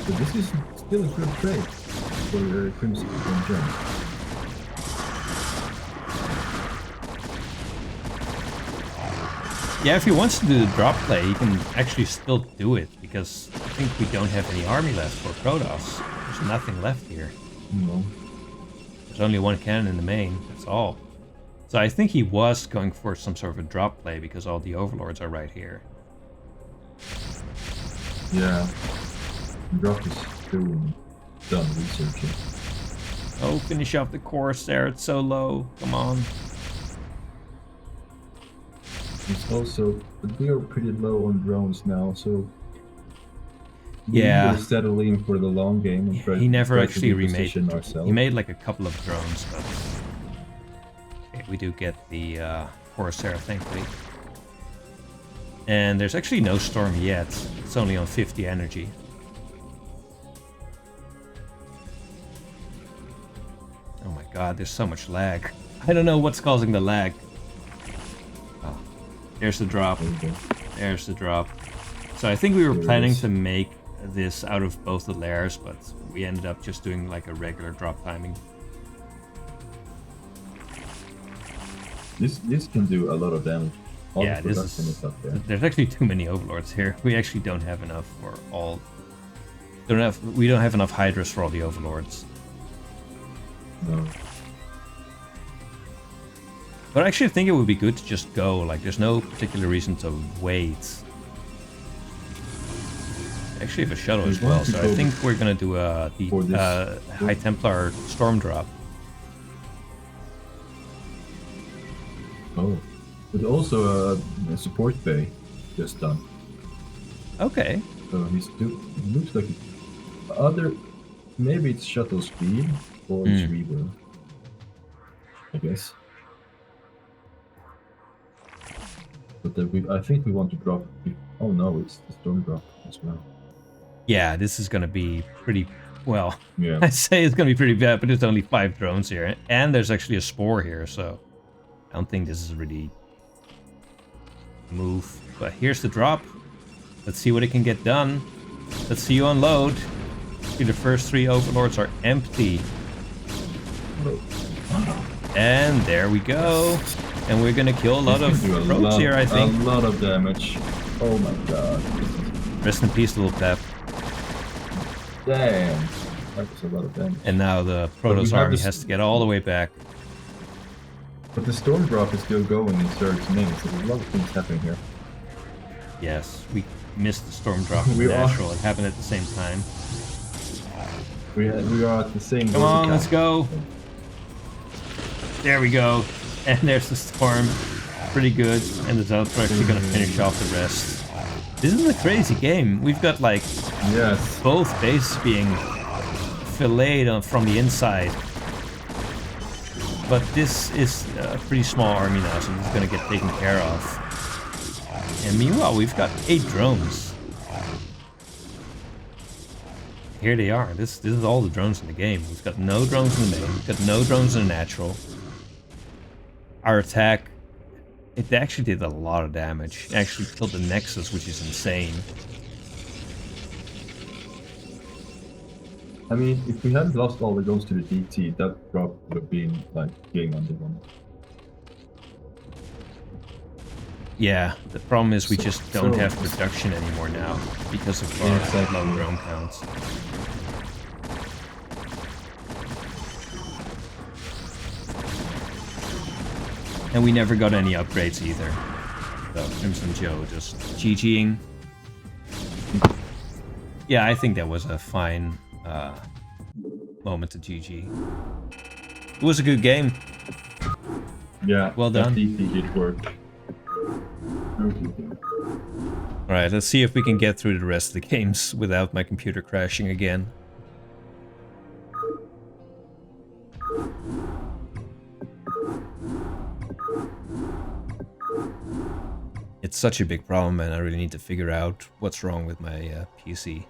So this is still a good trade for Crimson and Joe. Yeah, if he wants to do the drop play, he can actually still do it, because I think we don't have any army left for Protoss. There's nothing left here. No. There's only 1 cannon in the main, that's all. So I think he was going for some sort of a drop play, because all the overlords are right here. Yeah. Drop is doing done researching. Oh, finish off the course there, it's so low, come on. It's also, but we are pretty low on drones now, so yeah, we're settling for the long game and try. He never try actually to remade. reposition ourselves. He made like a couple of drones, but okay, we do get the Corsair, thankfully. And there's actually no storm yet. It's only on 50 energy. Oh my god, there's so much lag. I don't know what's causing the lag. Oh, there's the drop. There's the drop. So I think we were planning to make this out of both the layers, but we ended up just doing like a regular drop timing. This can do a lot of damage. All Yeah, the this production is. is up there. There's actually too many overlords here. We actually don't have enough for all. We don't have enough hydras for all the overlords. No. But I actually think it would be good to just go. Like, there's no particular reason to wait. I actually have a shuttle as well, so I think we're gonna do the High Templar storm drop. Oh, but also a support bay just done. Okay. So he's still looks like other. Maybe it's shuttle speed or it's Reaver. I guess. But I think we want to drop. Oh no, it's the storm drop as well. Yeah, this is gonna be pretty. Well, Yeah. I say it's gonna be pretty bad, but there's only 5 drones here, and there's actually a spore here, so I don't think this is really a move. But here's the drop. Let's see what it can get done. Let's see you unload. See, the first 3 overlords are empty. And there we go. And we're gonna kill a lot of rogues here, I think. A lot of damage. Oh my god. Rest in peace, little Pep. Damn. That was a lot of damage. And now the Protoss army has to get all the way back. But the storm drop is still going in Zerg's name, so there's a lot of things happening here. Yes, we missed the storm drop in We the are. natural. It happened at the same time. We are at the same. Come on, let's go. There we go. And there's the storm. Pretty good. And the Zelts are actually going to finish off the rest. This is a crazy game. We've got like Yes. both bases being filleted from the inside. But this is a pretty small army now, so this is going to get taken care of. And meanwhile, we've got 8 drones. Here they are. This is all the drones in the game. We've got no drones in the main. We've got no drones in the natural. Our attack, it actually did a lot of damage. It actually killed the Nexus, which is insane. I mean, if we hadn't lost all the drones to the DT, that drop would have been like game under one. Yeah, the problem is we just don't have production anymore now because of our low drone counts. And we never got any upgrades either. So CrimsonJoe just GGing. Yeah, I think that was a fine moment to GG. It was a good game. Yeah, well done. That DT did work. Alright, let's see if we can get through the rest of the games without my computer crashing again. It's such a big problem and I really need to figure out what's wrong with my PC.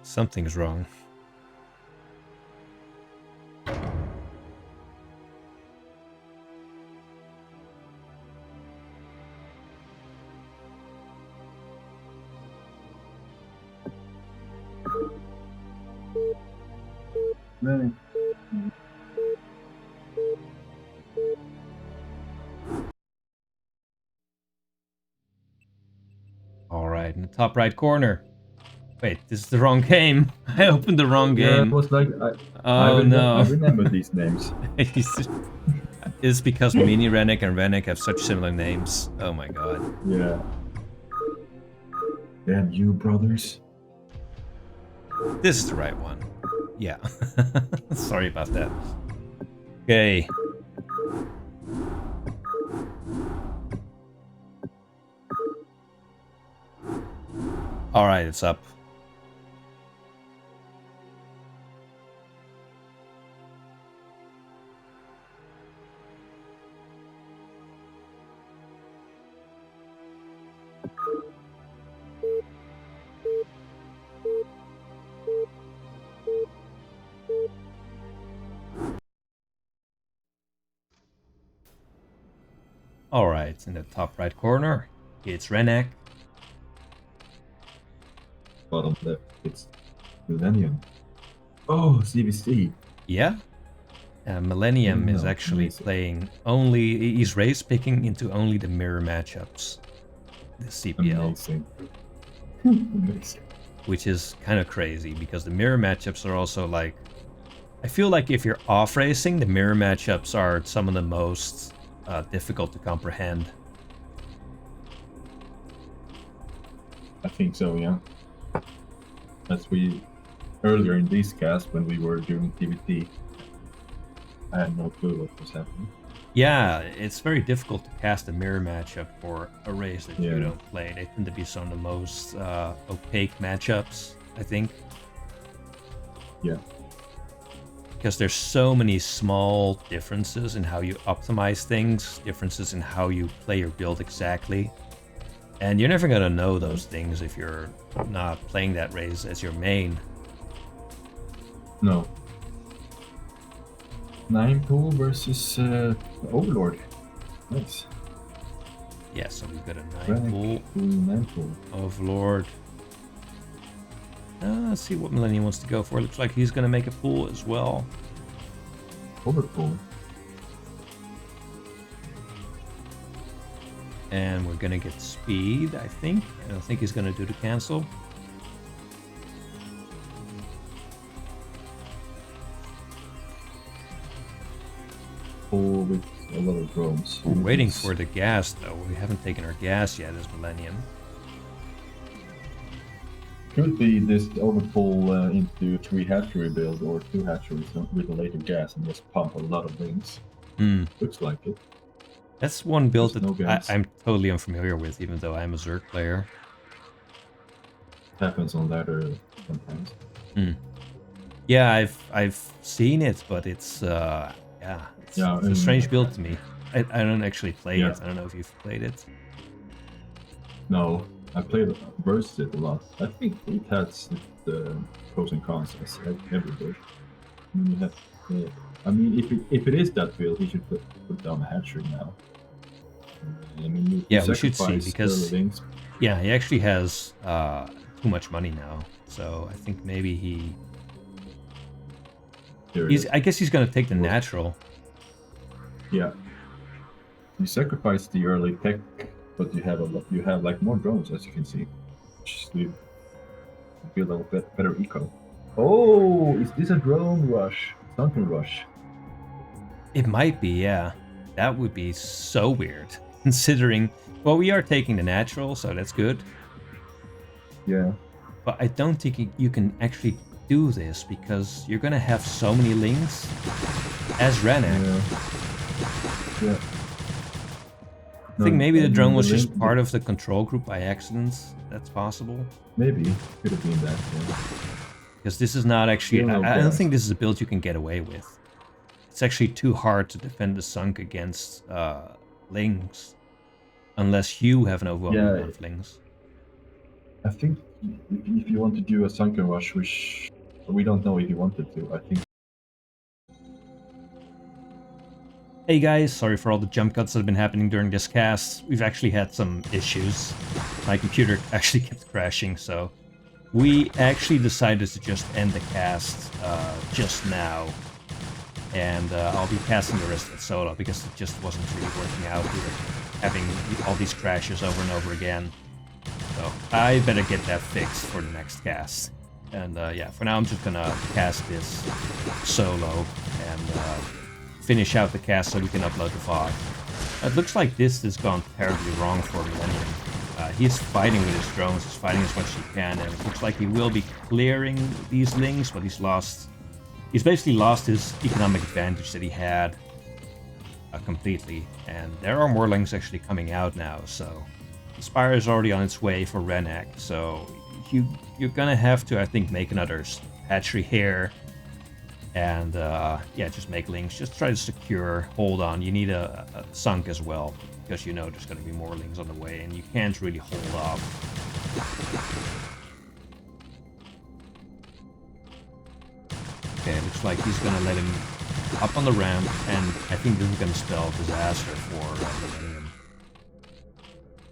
Something's wrong. Right. Alright, in the top right corner. Wait, this is the wrong game. I opened the wrong game. Yeah, it was like, Oh no. I remember these names. It's because Minirennac and Rennac have such similar names. Oh my god. Yeah. Damn you, brothers. This is the right one. Yeah. Sorry about that. Okay. Alright, it's up. Alright, in the top right corner, it's Rennac. Bottom left, it's Millennium. Oh, CBC. Yeah. Millennium is actually playing only... He's race picking into only the mirror matchups. The CPL. Amazing. Amazing. Which is kind of crazy, because the mirror matchups are also like... I feel like if you're off racing, the mirror matchups are some of the most difficult to comprehend. I think so, yeah. As we... Earlier in this cast, when we were doing TVT, I had no clue what was happening. Yeah, it's very difficult to cast a mirror matchup for a race that you don't play. They tend to be some of the most opaque matchups, I think. Yeah. Because there's so many small differences in how you optimize things, differences in how you play your build exactly. And you're never going to know those things if you're not playing that race as your main. No. 9 pool versus Overlord. Nice. Yeah, so we've got a 9 pool. Overlord. Let's see what Millennium wants to go for. Looks like he's going to make a pool as well. Overpool. And we're going to get speed, I think. I don't think he's going to do the cancel. Pool with a lot of drones. We're waiting for the gas, though. We haven't taken our gas yet as Millennium. Could be this overpull into 3 hatchery build or 2 hatcheries with a later gas and just pump a lot of wings. Looks like it. That's one build There's that I'm totally unfamiliar with, even though I'm a Zerg player. Happens on ladder sometimes. Yeah, I've seen it, but it's Yeah, it's a strange build to me. I don't actually play Yeah. it. I don't know if you've played it. No, I played versus it a lot. I think it has the pros and cons as every build. I mean, you have, I mean, if it is that build, he should put down a hatchery now. I mean, you Yeah, we should see sacrifice early because links. yeah, he actually has too much money now. So I think maybe he's. I guess he's gonna take the natural. Yeah, you sacrifice the early tech, but you have like more drones, as you can see. Just to be a little bit better eco. Oh, is this a drone rush? Sunken rush. It might be, yeah. That would be so weird, considering. Well, we are taking the natural, so that's good. Yeah. But I don't think you can actually do this because you're gonna have so many links as Rennac. Yeah. I think maybe the drone was just part of the control group by accident. That's possible. Maybe could have been that. Yeah. Because this is not actually. I don't think this is a build you can get away with. It's actually too hard to defend the sunk against links, unless you have an overwhelming amount of links. I think if you want to do a sunken rush, which we don't know if you wanted to, I think. Hey guys, sorry for all the jump cuts that have been happening during this cast. We've actually had some issues. My computer actually kept crashing, so we actually decided to just end the cast just now. And I'll be casting the rest of it solo because it just wasn't really working out. We were having all these crashes over and over again. So I better get that fixed for the next cast. And yeah, for now I'm just gonna cast this solo and finish out the cast so we can upload the VOD. It looks like this has gone terribly wrong for Millennium. He's fighting with his drones, he's fighting as much as he can, and it looks like he will be clearing these links, but he's basically lost his economic advantage that he had completely. And there are more links actually coming out now, so the Spire is already on its way for Rennac, so you're gonna have to, I think, make another hatchery here. And yeah, just make links. Just try to secure. Hold on. You need a sunk as well, because you know there's going to be more links on the way, and you can't really hold off. Okay, looks like he's going to let him up on the ramp, and I think this is going to spell disaster for Millennium.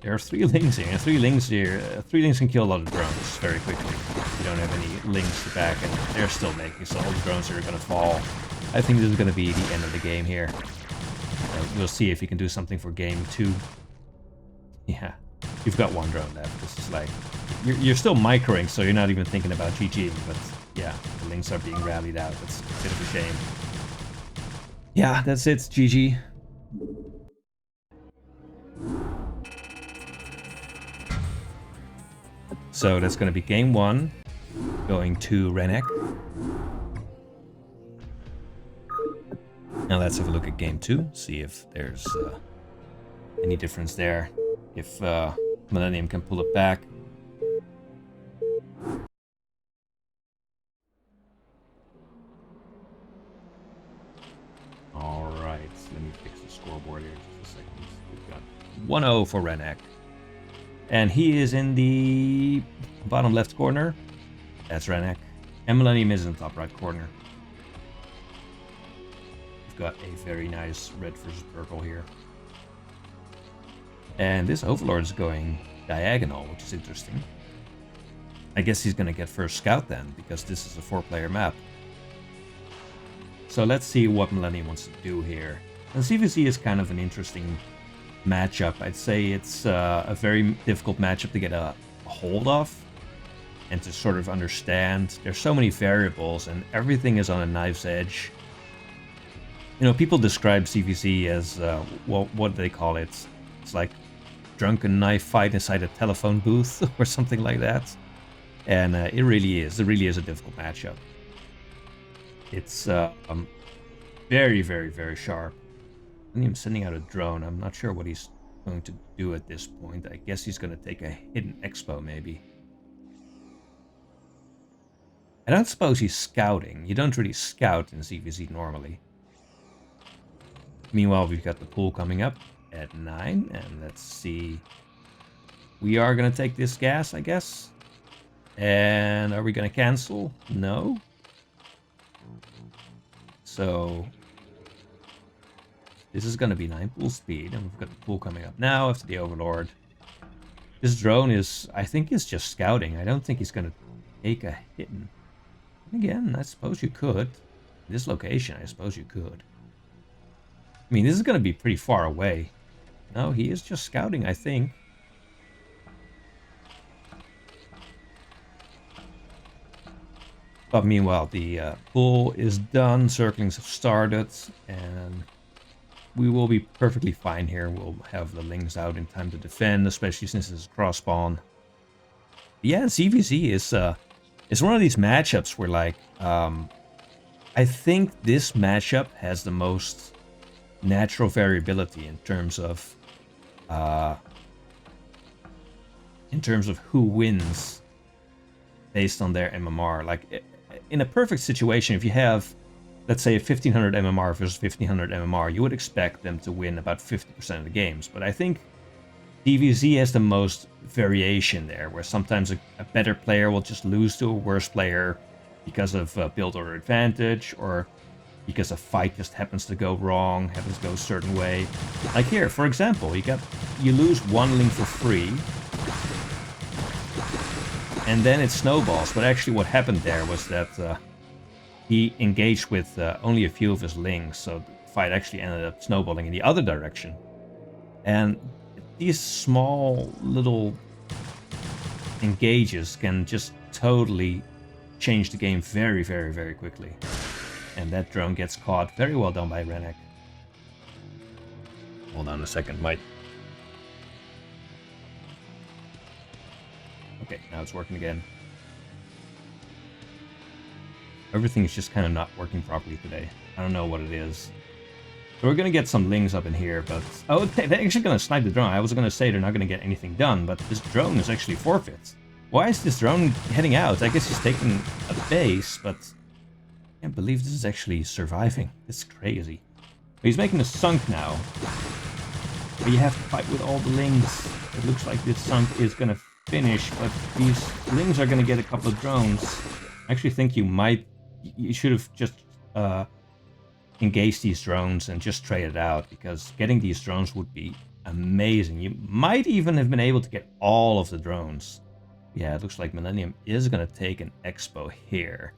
There are 3 links here, and 3 links here. 3 links can kill a lot of drones very quickly. You don't have any links to back, and they're still making, so all the drones are going to fall. I think this is going to be the end of the game here. We'll see if you can do something for game 2. Yeah, you've got 1 drone left. This is like, you're still microing, so you're not even thinking about GGing, but yeah, the links are being rallied out. That's a bit of a shame. Yeah, that's it. GG. So that's going to be game 1, going to Rennac. Now let's have a look at game 2, see if there's any difference there, if Millennium can pull it back. Alright, let me fix the scoreboard here just a second. We've got 1-0 for Rennac. And he is in the bottom left corner. That's Rennac. And Millennium is in the top right corner. We've got a very nice red versus purple here. And this Overlord is going diagonal, which is interesting. I guess he's going to get first scout then, because this is a 4-player map. So let's see what Millennium wants to do here. And CVC is kind of an interesting matchup. I'd say it's a very difficult matchup to get a hold of and to sort of understand. There's so many variables and everything is on a knife's edge. You know, people describe CVC as, well, what do they call it? It's like drunken knife fight inside a telephone booth or something like that. And it really is a difficult matchup. It's very, very, very sharp. I'm sending out a drone. I'm not sure what he's going to do at this point. I guess he's going to take a hidden expo, maybe. I don't suppose he's scouting. You don't really scout in CVC normally. Meanwhile, we've got the pool coming up at 9, and let's see. We are gonna take this gas, I guess. And are we gonna cancel? No. So this is gonna be 9 pool speed, and we've got the pool coming up now after the Overlord. This drone is, I think, is just scouting. I don't think he's gonna take a hit. And again, I suppose you could. This location, I suppose you could. I mean, this is gonna be pretty far away. No, he is just scouting, I think. But meanwhile, the pool is done, circlings have started, and we will be perfectly fine here. We'll have the Lings out in time to defend, especially since it's cross spawn. Yeah, CVZ is one of these matchups where, like, I think this matchup has the most natural variability in terms of who wins based on their MMR. Like, in a perfect situation, if you have, let's say, 1500 MMR versus 1500 MMR, you would expect them to win about 50% of the games. But I think DVZ has the most variation there, where sometimes a better player will just lose to a worse player because of build order advantage, or because a fight just happens to go wrong, happens to go a certain way. Like here, for example, you lose one Ling for free, and then it snowballs. But actually what happened there was that he engaged with only a few of his Lings, so the fight actually ended up snowballing in the other direction. And these small little engages can just totally change the game very, very, very quickly. And that drone gets caught. Very well done by Rennac. Hold on a second, might... Okay, now it's working again. Everything is just kind of not working properly today. I don't know what it is. So we're going to get some Lings up in here, but... Oh, they're actually going to snipe the drone. I was going to say they're not going to get anything done, but this drone is actually forfeit. Why is this drone heading out? I guess he's taking a base, but... I can't believe this is actually surviving. It's crazy. But he's making a sunk now. But you have to fight with all the Lings. It looks like this sunk is going to finish, but these Lings are going to get a couple of drones. I actually think you should have just engaged these drones and just traded out, because getting these drones would be amazing. You might even have been able to get all of the drones. Yeah, it looks like Millennium is going to take an expo here.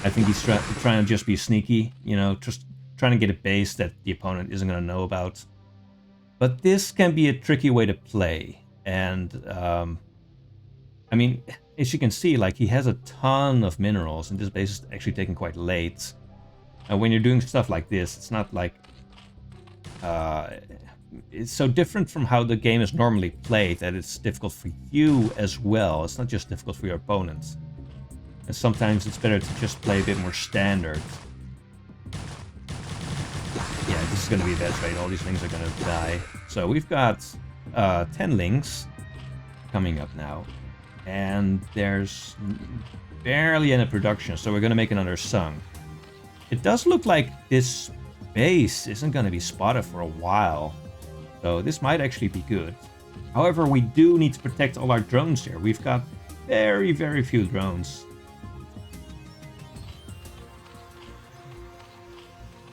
I think he's trying to just be sneaky, you know, just trying to get a base that the opponent isn't going to know about. But this can be a tricky way to play. And, I mean, as you can see, like, he has a ton of minerals, and this base is actually taken quite late. And when you're doing stuff like this, it's not like... it's so different from how the game is normally played that it's difficult for you as well. It's not just difficult for your opponents. And sometimes it's better to just play a bit more standard. Yeah, this is going to be a bad trade. All these Lings are going to die. So we've got 10 Lings coming up now. And there's barely any production, so we're going to make another sunk. It does look like this base isn't going to be spotted for a while. So this might actually be good. However, we do need to protect all our drones here. We've got very, very few drones.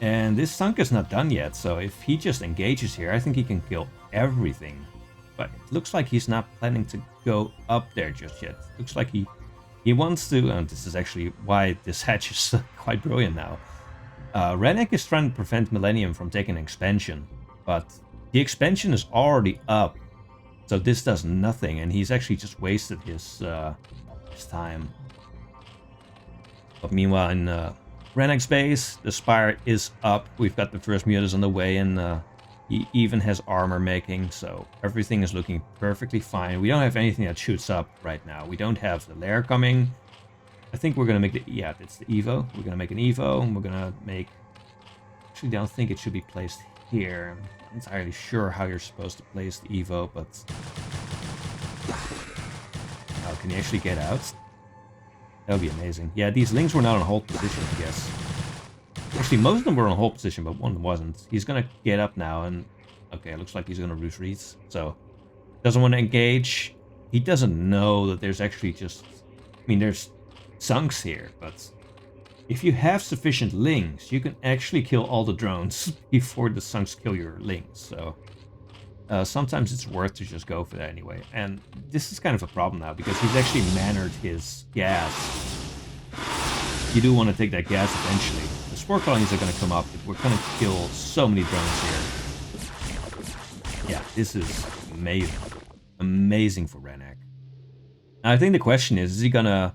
And this sunk is not done yet, so if he just engages here, I think he can kill everything. But it looks like he's not planning to go up there just yet. Looks like he wants to, and this is actually why this hatch is quite brilliant now. Rennac is trying to prevent Millennium from taking an expansion, but the expansion is already up, so this does nothing, and he's actually just wasted his time. But meanwhile, in Rennac's base, the Spire is up. We've got the first mutas on the way, and he even has armor making, so everything is looking perfectly fine. We don't have anything that shoots up right now. We don't have the lair coming. I think we're going to make the... Yeah, it's the Evo. We're going to make an Evo, and we're going to make... Actually, I don't think it should be placed here. I'm not entirely sure how you're supposed to place the Evo, but... Oh, can you actually get out? That would be amazing. Yeah, these Lings were not on hold position, I guess. Actually, most of them were on hold position, but one wasn't. He's gonna get up now, and okay, it looks like he's gonna retreat. So doesn't want to engage. He doesn't know that there's actually just, I mean, there's sunks here, but if you have sufficient lings, you can actually kill all the drones before the sunks kill your lings. So sometimes it's worth to just go for that anyway. And this is kind of a problem now because he's actually mannered his gas. You do want to take that gas eventually. The spore colonies are going to come up. We're going to kill so many drones here. Yeah, this is amazing. Amazing for Rennac. Now, I think the question is he going to...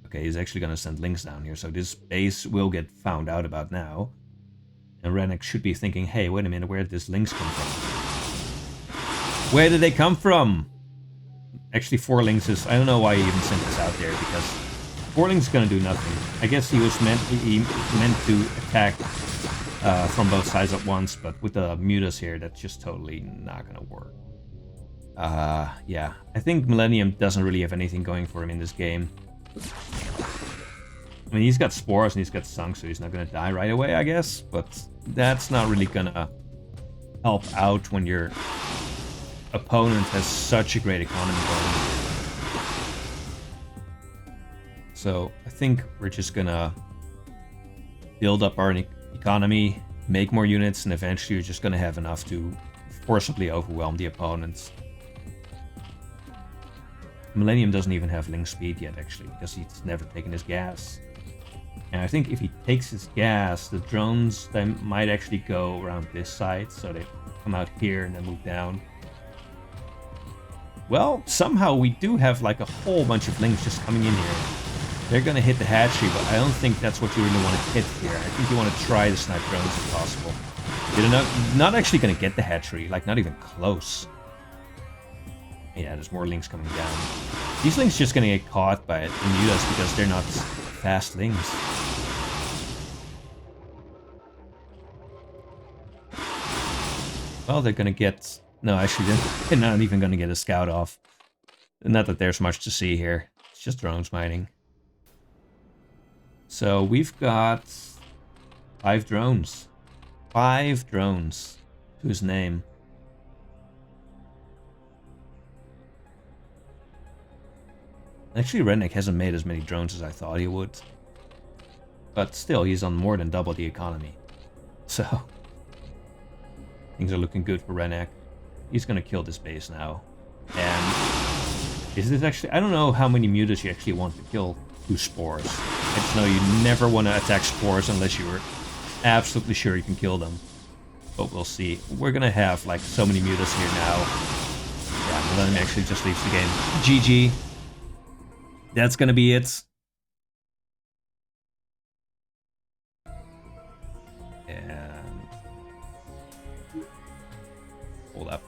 Okay, he's actually going to send links down here, so this base will get found out about now. And Rennac should be thinking, hey, wait a minute, where did these links come from? Where did they come from? Actually, 4 links is... I don't know why he even sent this out there, because 4 links is going to do nothing. I guess he was meant to attack from both sides at once, but with the mutas here, that's just totally not going to work. Yeah, I think Millennium doesn't really have anything going for him in this game. I mean, he's got spores and he's got sunk, so he's not going to die right away, I guess. But that's not really going to help out when your opponent has such a great economy going. So I think we're just going to build up our economy, make more units, and eventually you're just going to have enough to forcibly overwhelm the opponents. Millennium doesn't even have link speed yet, actually, because he's never taken his gas. And I think if he takes his gas, the drones, they might actually go around this side, so they come out here and then move down. Well, somehow we do have like a whole bunch of links just coming in here. They're going to hit the hatchery, but I don't think that's what you really want to hit here. I think you want to try to snipe drones if possible. You're not actually going to get the hatchery, like not even close. Yeah, there's more links coming down. These links just going to get caught by the mutas because they're not fast links. Well, they're going to get... No, actually, they're not even going to get a scout off. Not that there's much to see here. It's just drones mining. So we've got 5 drones. 5 drones to his name. Actually, Rennac hasn't made as many drones as I thought he would. But still, he's on more than double the economy. So, things are looking good for Rennac. He's going to kill this base now. And is this actually... I don't know how many mutas you actually want to kill through spores. I just know you never want to attack spores unless you're absolutely sure you can kill them. But we'll see. We're going to have like so many mutas here now. Yeah, Millennium actually just leaves the game. GG. That's gonna be it. And hold up.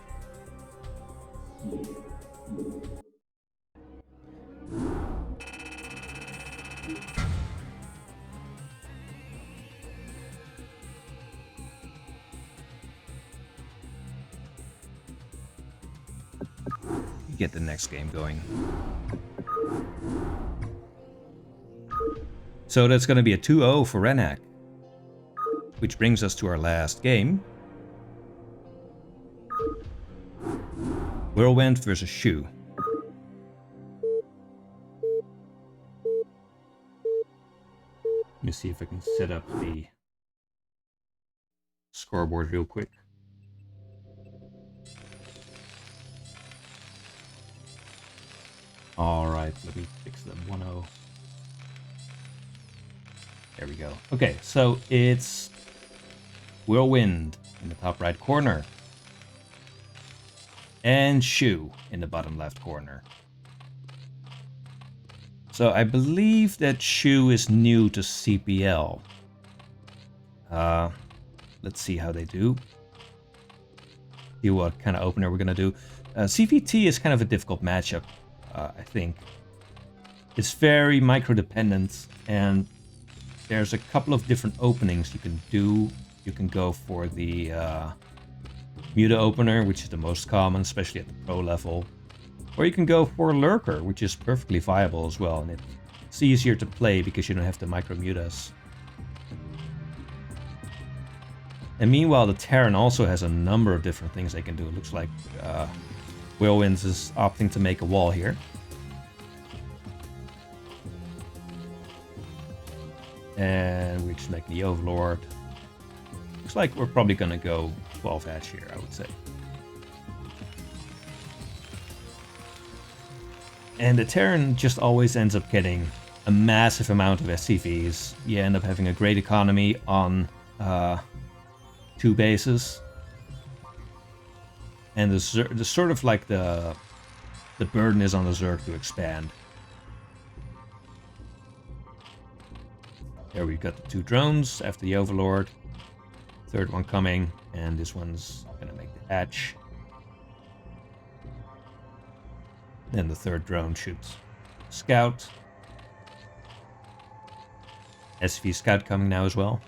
Get the next game going. So that's going to be a 2-0 for Rennac. Which brings us to our last game. Whirlwind versus Shoe. Let me see if I can set up the scoreboard real quick. Alright, let me fix the 1-0. There we go. Okay, so it's Whirlwind in the top right corner. And Shoe in the bottom left corner. So I believe that Shoe is new to CPL. Let's see how they do. See what kind of opener we're going to do. CVT is kind of a difficult matchup, I think. It's very micro-dependent, and there's a couple of different openings you can do. You can go for the Muta opener, which is the most common, especially at the pro level. Or you can go for Lurker, which is perfectly viable as well. And it's easier to play because you don't have to micro-mutas. And meanwhile, the Terran also has a number of different things they can do. It looks like Whirlwind is opting to make a wall here. And we just make the Overlord. Looks like we're probably gonna go 12 hatch here, I would say. And the Terran just always ends up getting a massive amount of SCVs. You end up having a great economy on 2 bases. And the sort of like the burden is on the Zerg to expand. There we've got the 2 drones after the Overlord. Third one coming, and this one's gonna make the hatch. Then the third drone shoots Scout. SV Scout coming now as well.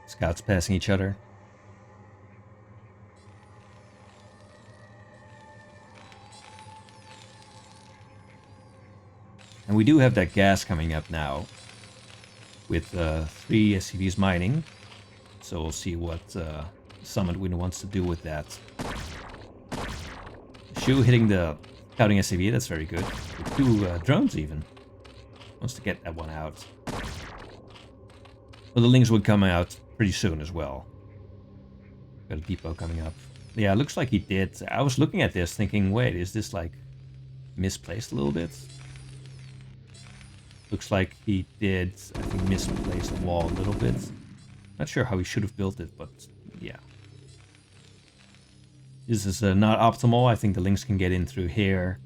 Scouts passing each other. And we do have that gas coming up now with 3 SCVs mining. So we'll see what Summit Wind wants to do with that. Shu hitting the scouting SCV, that's very good. With 2 drones even. Wants to get that one out. Well, the Lynx would come out pretty soon as well. Got a depot coming up. Yeah, it looks like he did. I was looking at this thinking, wait, is this like misplaced a little bit? Looks like he did, I think, misplace the wall a little bit. Not sure how he should have built it, but yeah. This is not optimal. I think the Lynx can get in through here.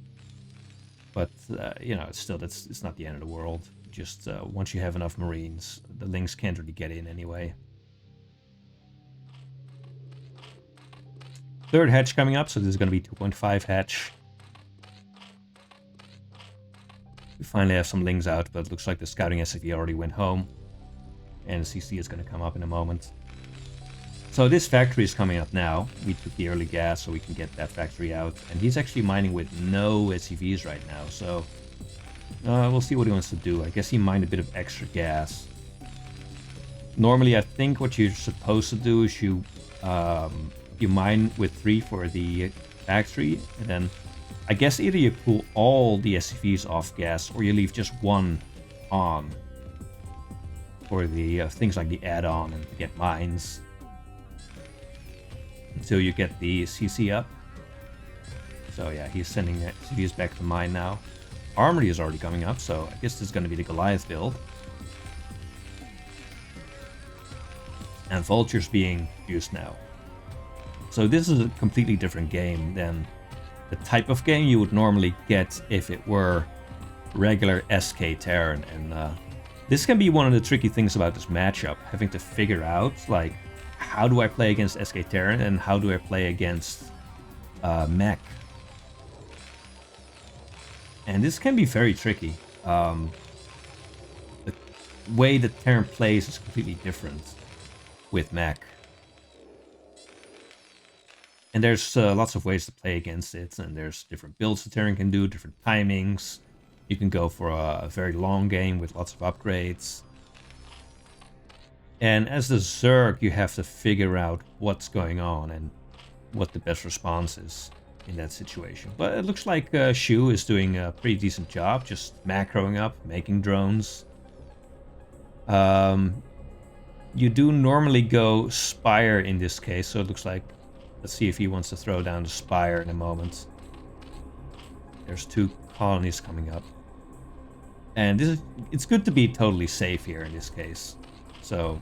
But, you know, it's not the end of the world. Just once you have enough Marines, the Lynx can't really get in anyway. Third hatch coming up, so this is going to be 2.5 hatch. We finally have some Lynx out, but it looks like the scouting SCV already went home. And the CC is going to come up in a moment. So this factory is coming up now. We took the early gas so we can get that factory out. And he's actually mining with no SCVs right now, so we'll see what he wants to do. I guess he mined a bit of extra gas. Normally, I think what you're supposed to do is you mine with 3 for the factory, and then I guess either you pull all the SCVs off gas or you leave just 1 on for the things like the add-on and to get mines until you get the CC up. So yeah, he's sending SCVs back to mine now. Armory is already coming up, so I guess this is going to be the Goliath build. And Vulture's being used now. So this is a completely different game than the type of game you would normally get if it were regular SK Terran. And this can be one of the tricky things about this matchup, having to figure out, like, how do I play against SK Terran and how do I play against mech? And this can be very tricky. The way that Terran plays is completely different with mech. And there's lots of ways to play against it, and there's different builds the Terran can do, different timings. You can go for a very long game with lots of upgrades. And as the Zerg, you have to figure out what's going on and what the best response is in that situation. But it looks like Shu is doing a pretty decent job, just macroing up, making drones. You do normally go Spire in this case, so it looks like, let's see if he wants to throw down the Spire in a moment. There's 2 colonies coming up. And it's good to be totally safe here in this case. So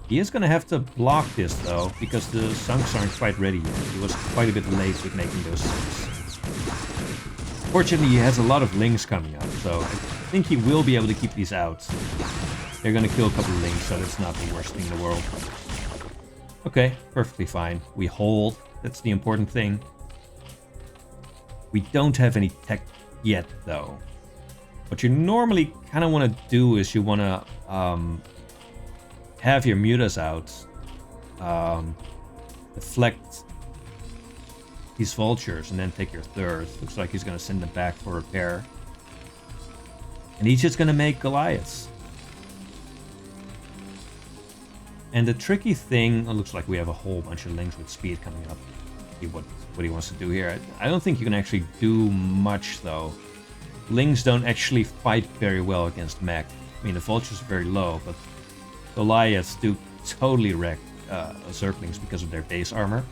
he is going to have to block this though, because the Sunks aren't quite ready yet. He was quite a bit late with making those Sunks. Fortunately, he has a lot of Lynx coming up, so I think he will be able to keep these out. They're going to kill a couple of Lynx, so that's not the worst thing in the world. Okay, perfectly fine. We hold. That's the important thing. We don't have any tech yet, though. What you normally kind of want to do is you want to have your mutas out, deflect these vultures and then take your third. Looks like he's gonna send them back for repair. And he's just gonna make Goliaths. And the tricky thing, it looks like we have a whole bunch of lings with speed coming up. See what he wants to do here. I don't think you can actually do much though. Lings don't actually fight very well against mech. I mean, the vultures are very low, but Goliaths do totally wreck Zerglings because of their base armor.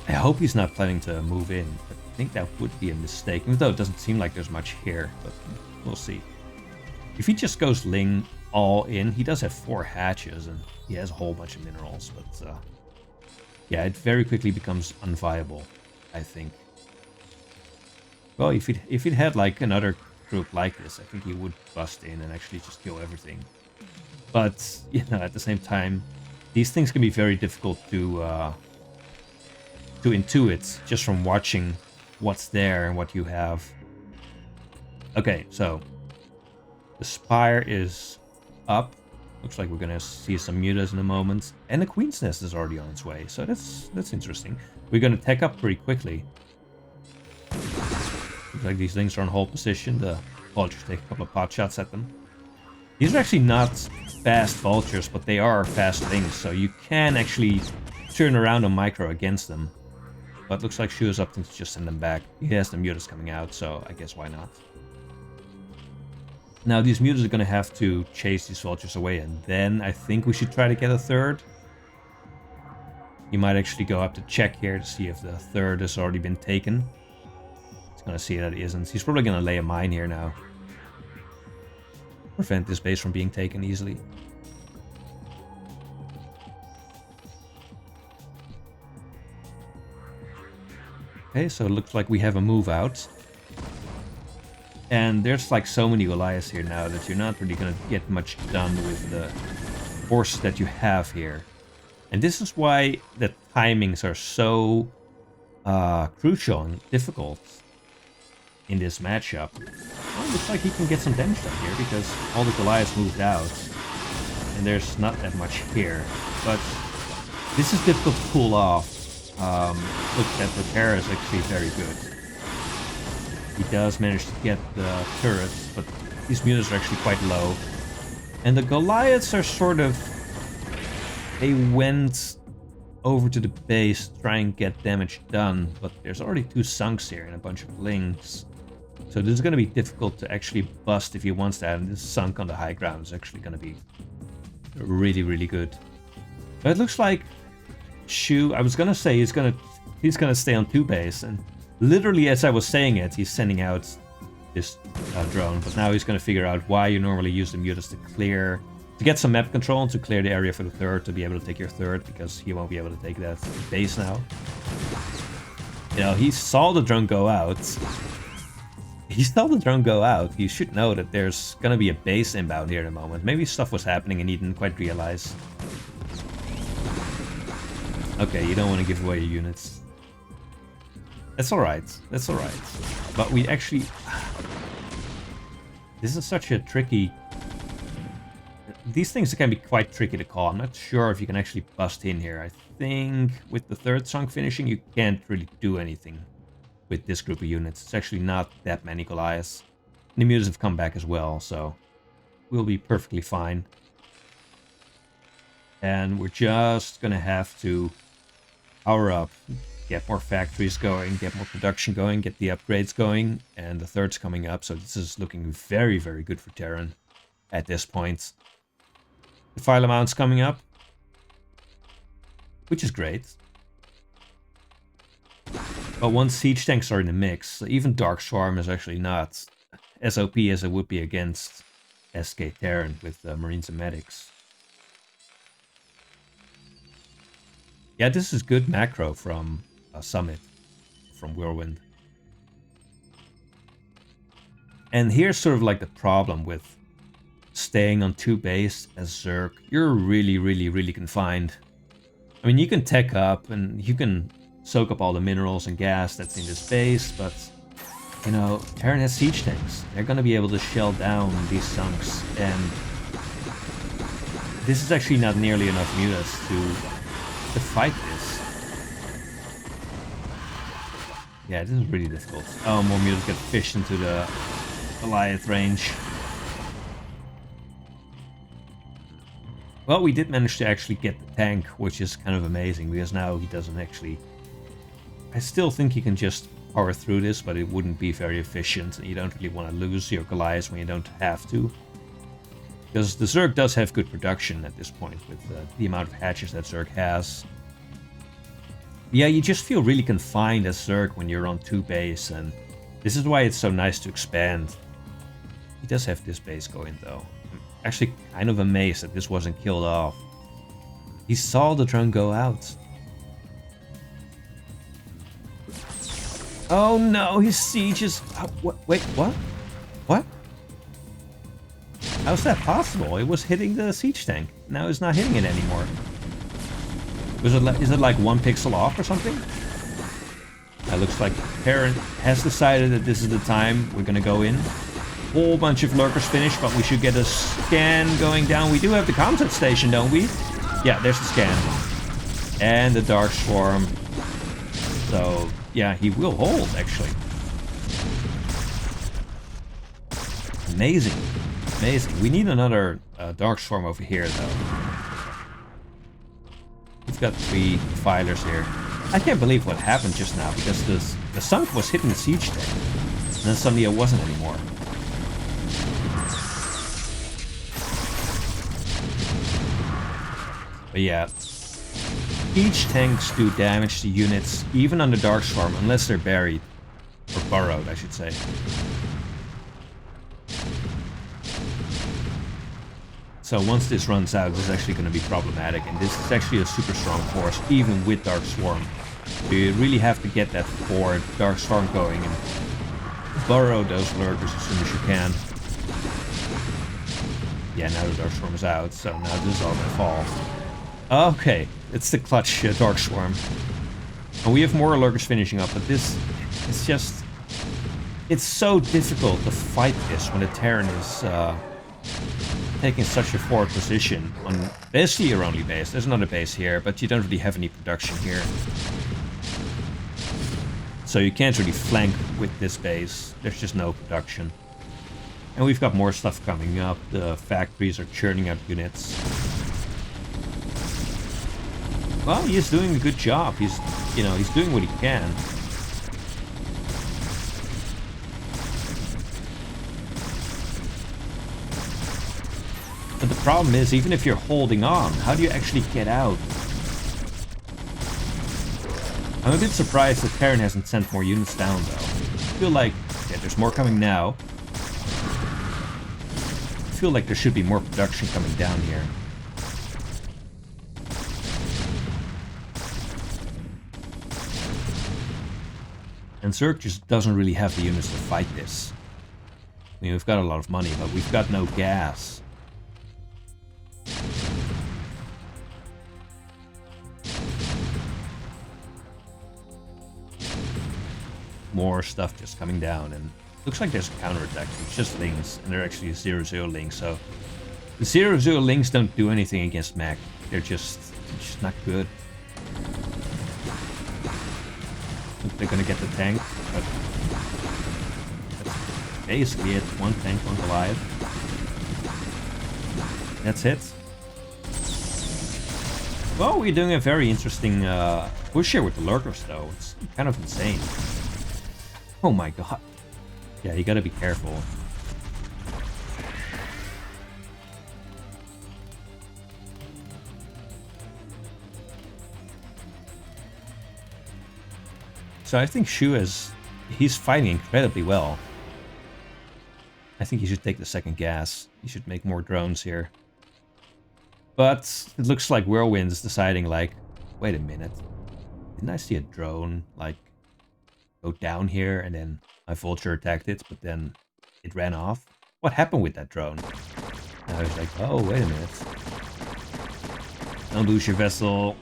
I hope he's not planning to move in. I think that would be a mistake, even though it doesn't seem like there's much here, but we'll see. If he just goes Ling all in, he does have 4 hatches, and he has a whole bunch of minerals, but yeah, it very quickly becomes unviable, I think. Well, if it had like another group like this, I think he would bust in and actually just kill everything. But, you know, at the same time, these things can be very difficult to intuit just from watching what's there and what you have. Okay, so the spire is up. Looks like we're gonna see some mutas in a moment, and the queen's nest is already on its way. So that's interesting. We're gonna tech up pretty quickly. Looks like these things are on hold position. The vultures take a couple of pot shots at them. These are actually not fast vultures, but they are fast things, so you can actually turn around on micro against them. But looks like Shu is up to just send them back. He has the mutas coming out, so I guess why not. Now these mutas are going to have to chase these vultures away, and then I think we should try to get a third. You might actually go up to check here to see if the third has already been taken. He's going to see that it isn't. He's probably going to lay a mine here now. Prevent this base from being taken easily. Okay, so it looks like we have a move out. And there's like so many Goliaths here now that you're not really going to get much done with the forces that you have here. And this is why the timings are so crucial and difficult in this matchup. Well, it looks like he can get some damage done here because all the Goliaths moved out. And there's not that much here. But this is difficult to pull off. Look, that repair is actually very good. He does manage to get the turrets, but these mutas are actually quite low. And the Goliaths are sort of... They went over to the base to try and get damage done, but there's already 2 sunks here and a bunch of lings. So this is going to be difficult to actually bust if he wants that, and this sunk on the high ground is actually going to be really, really good. But it looks like Shu, I was going to say he's going to stay on 2 base, and literally as I was saying it, he's sending out this drone, but now he's going to figure out why you normally use the mutas to get some map control and to clear the area for the third, to be able to take your third, because he won't be able to take that base now. You know, he saw the drone go out. He saw the drone go out. You should know that there's going to be a base inbound here in a moment. Maybe stuff was happening and he didn't quite realize. Okay, you don't want to give away your units. That's alright. That's alright. But we actually... This is such a tricky... These things can be quite tricky to call. I'm not sure if you can actually bust in here. I think with the third sunk finishing, you can't really do anything with this group of units. It's actually not that many Goliaths. And the mutas have come back as well, so we'll be perfectly fine. And we're just gonna have to power up, get more factories going, get more production going, get the upgrades going, and the third's coming up, so this is looking very, very good for Terran at this point. The file amount's coming up, which is great. But once siege tanks are in the mix, even Dark Swarm is actually not SOP as it would be against SK Terran with Marines and Medics. Yeah, this is good macro from Summit, from Whirlwind. And here's sort of like the problem with staying on 2 base as Zerg. You're really, really, really confined. I mean, you can tech up and you can soak up all the minerals and gas that's in this base, but, you know, Terran has siege tanks. They're going to be able to shell down these sunks, and this is actually not nearly enough mutas to to fight this. Yeah, this is really difficult. Oh, more mules get fished into the Goliath range. Well, we did manage to actually get the tank, which is kind of amazing, because now he doesn't actually... I still think he can just power through this, but it wouldn't be very efficient, and you don't really want to lose your Goliath when you don't have to. Because the Zerg does have good production at this point, with the amount of hatches that Zerg has. Yeah, you just feel really confined as Zerg when you're on 2 base, and this is why it's so nice to expand. He does have this base going, though. I'm actually kind of amazed that this wasn't killed off. He saw the drone go out. Oh no, his siege is... wait, what? What? How's that possible? It was hitting the siege tank. Now it's not hitting it anymore. Is it like 1 pixel off or something? It looks like Terran has decided that this is the time we're gonna go in. Whole bunch of lurkers finished, but we should get a scan going down. We do have the combat station, don't we? Yeah, there's the scan. And the Dark Swarm. So, yeah, he will hold, actually. Amazing. Amazing. We need another Dark Swarm over here, though. We've got 3 filers here. I can't believe what happened just now, because the sunk was hitting the siege tank. And then suddenly it wasn't anymore. But yeah, each tanks do damage to units, even under Dark Swarm, unless they're buried. Or burrowed, I should say. So once this runs out, this is actually going to be problematic, and this is actually a super strong force, even with Dark Swarm. You really have to get that 4 Dark Swarm going and burrow those lurkers as soon as you can. Yeah, now the Dark Swarm is out, so now this is all going to fall. Okay, it's the clutch Dark Swarm. And we have more lurkers finishing up, but this is just... It's so difficult to fight this when the Terran is taking such a forward position on basically your only base. There's another base here, but you don't really have any production here. So you can't really flank with this base. There's just no production. And we've got more stuff coming up. The factories are churning out units. Well, he's doing a good job. He's doing what he can. But the problem is, even if you're holding on, how do you actually get out? I'm a bit surprised that Terran hasn't sent more units down, though. I feel like, yeah, there's more coming now. I feel like there should be more production coming down here. And Zerg just doesn't really have the units to fight this. I mean, we've got a lot of money, but we've got no gas. More stuff just coming down, and looks like there's a counterattack. It's just links, and they're actually 0-0 links, so the 0-0 links don't do anything against mech. They're just not good. I think they're gonna get the tank, but that's basically it. 1 tank, 1 Goliath. That's it. Well, we're doing a very interesting push here with the lurkers, though. It's kind of insane. Oh my god. Yeah, you gotta be careful. So I think Shu he's fighting incredibly well. I think he should take the second gas. He should make more drones here. But it looks like Whirlwind is deciding, like, wait a minute. Didn't I see a drone, like, go down here and then my vulture attacked it, but then it ran off? What happened with that drone? And I was like, oh, wait a minute. Don't lose your vessel.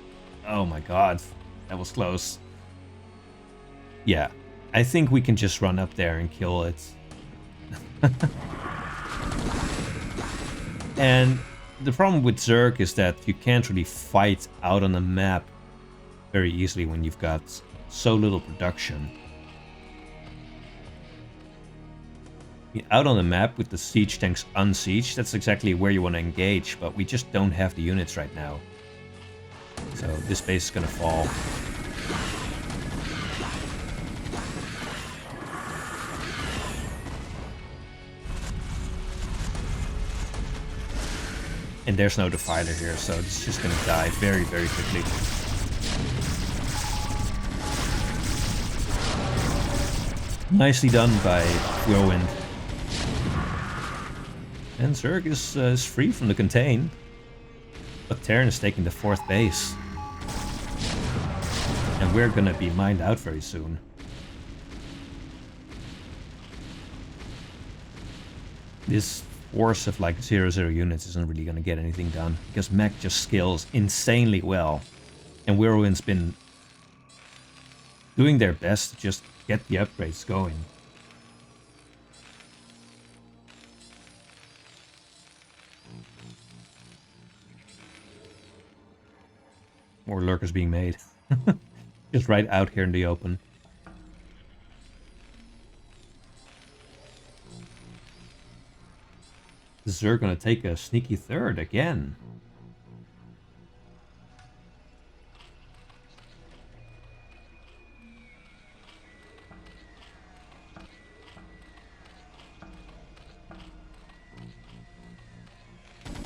Oh my god. That was close. Yeah, I think we can just run up there and kill it. And the problem with Zerg is that you can't really fight out on the map very easily when you've got so little production. Out on the map with the siege tanks unsieged, that's exactly where you want to engage, but we just don't have the units right now. So this base is gonna fall. And there's no Divider here, so it's just gonna die very, very quickly. Nicely done by Whirlwind. And Zerg is free from the contain. But Terran is taking the 4th base. And we're gonna be mined out very soon. This force of like 0-0 units isn't really gonna get anything done. Because mech just scales insanely well. And Whirlwind's been doing their best to just get the upgrades going. More lurkers being made. Just right out here in the open. Zerg gonna take a sneaky 3rd again.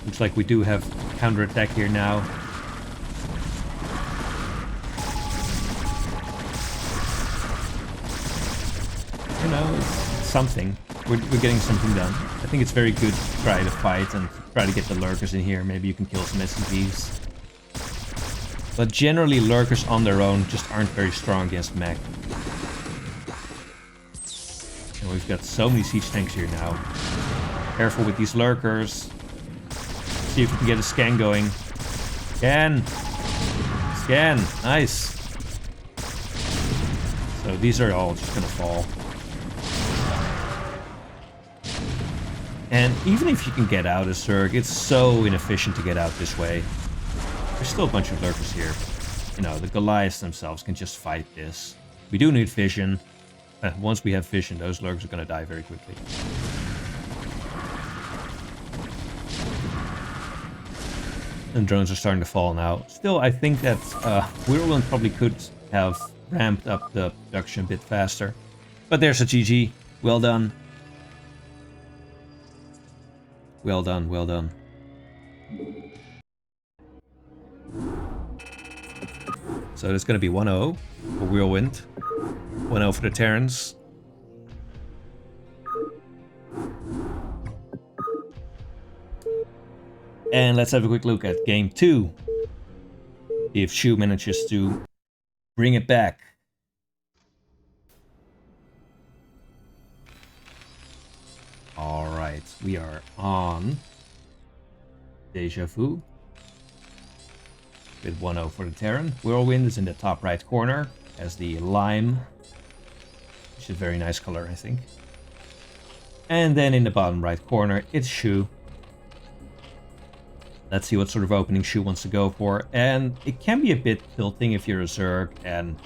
Looks like we do have counterattack here now. You know, it's something. We're getting something done. I think it's very good to try to fight and try to get the lurkers in here. Maybe you can kill some SCVs. But generally, lurkers on their own just aren't very strong against mech. And we've got so many siege tanks here now. Careful with these lurkers. See if we can get a scan going. Scan! Scan! Nice! So these are all just gonna fall. And even if you can get out as Zerg, it's so inefficient to get out this way. There's still a bunch of lurkers here. You know, the Goliaths themselves can just fight this. We do need vision. Once we have vision, those lurkers are gonna die very quickly. And drones are starting to fall now. Still, I think that Whirlwind probably could have ramped up the production a bit faster. But there's a GG. Well done. Well done, well done. So it's going to be 1-0 for Whirlwind. 1-0 for the Terrans. And let's have a quick look at game 2. See if Shu manages to bring it back. Alright, we are on Deja Vu with 1-0 for the Terran. Whirlwind is in the top right corner as the lime, which is a very nice color, I think. And then in the bottom right corner, it's Shu. Let's see what sort of opening Shu wants to go for. And it can be a bit tilting if you're a Zerg and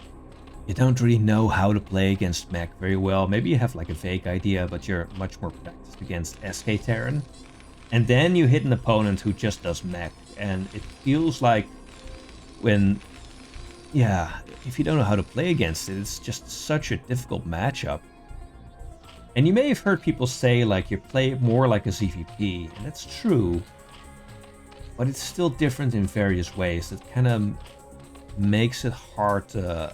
you don't really know how to play against mech very well. Maybe you have like a vague idea, but you're much more practiced against SK Terran. And then you hit an opponent who just does mech. And it feels like when, yeah, if you don't know how to play against it, it's just such a difficult matchup. And you may have heard people say like you play more like a ZVP, and that's true. But it's still different in various ways. That kind of makes it hard to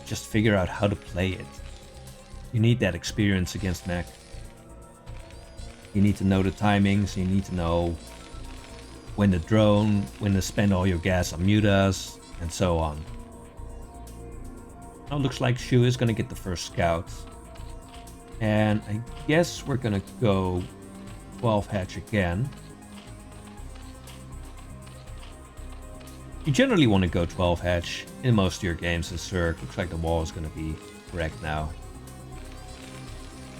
just figure out how to play it. You need that experience against mech. You need to know the timings, you need to know when to drone, when to spend all your gas on mutas, and so on. Now it looks like Shu is going to get the first scout. And I guess we're going to go 12 hatch again. You generally want to go 12 hatch in most of your games as Zerg. Looks like the wall is going to be wrecked now.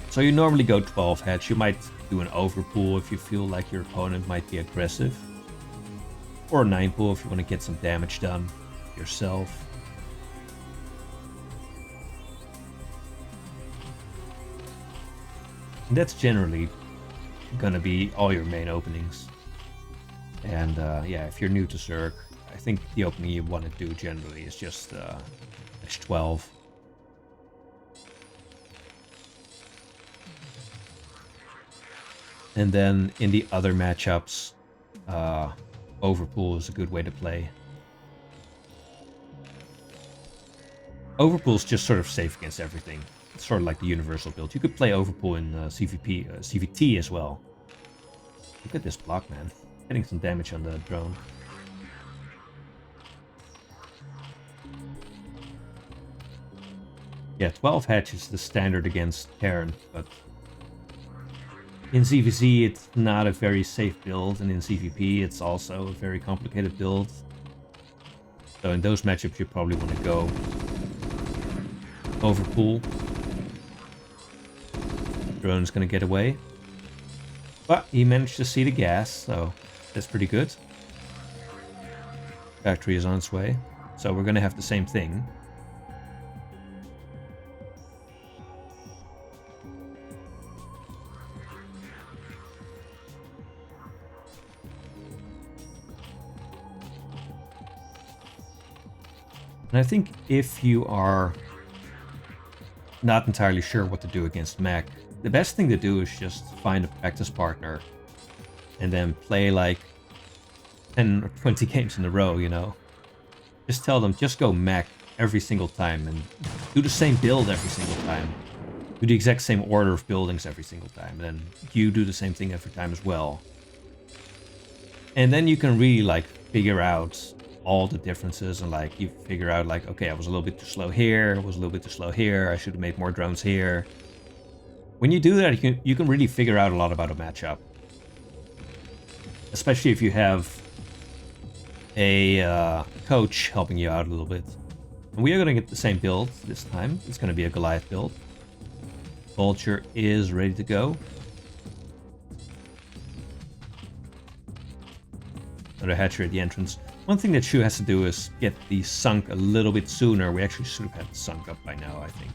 So you normally go 12 hatch. You might do an overpool if you feel like your opponent might be aggressive. Or a 9 pool if you want to get some damage done. yourself. And that's generally gonna be all your main openings. And yeah, if you're new to Zerg, I think the opening you want to do generally is just S12. And then in the other matchups, Overpool is a good way to play. Overpool is just sort of safe against everything. It's sort of like the universal build. You could play Overpool in CVT as well. Look at this block, man. Getting some damage on the drone. Yeah, 12 hatch is the standard against Terran, but in CVC it's not a very safe build, and in CVP it's also a very complicated build. So in those matchups you probably want to go Overpool. Drone's gonna get away. But he managed to see the gas, so that's pretty good. Factory is on its way. So we're gonna have the same thing. And I think if you are not entirely sure what to do against mech, the best thing to do is just find a practice partner and then play like 10 or 20 games in a row, you know. Just tell them, just go mech every single time and do the same build every single time. Do the exact same order of buildings every single time, and then you do the same thing every time as well. And then you can really like figure out all the differences, and like you figure out like, okay, I was a little bit too slow here, I was a little bit too slow here, I should have made more drones here. When you do that, you can really figure out a lot about a matchup. Especially if you have a coach helping you out a little bit. And we are going to get the same build this time. It's going to be a Goliath build. Vulture is ready to go. Another hatchery at the entrance. One thing that Shu has to do is get the sunk a little bit sooner. We actually should have had the sunk up by now, I think.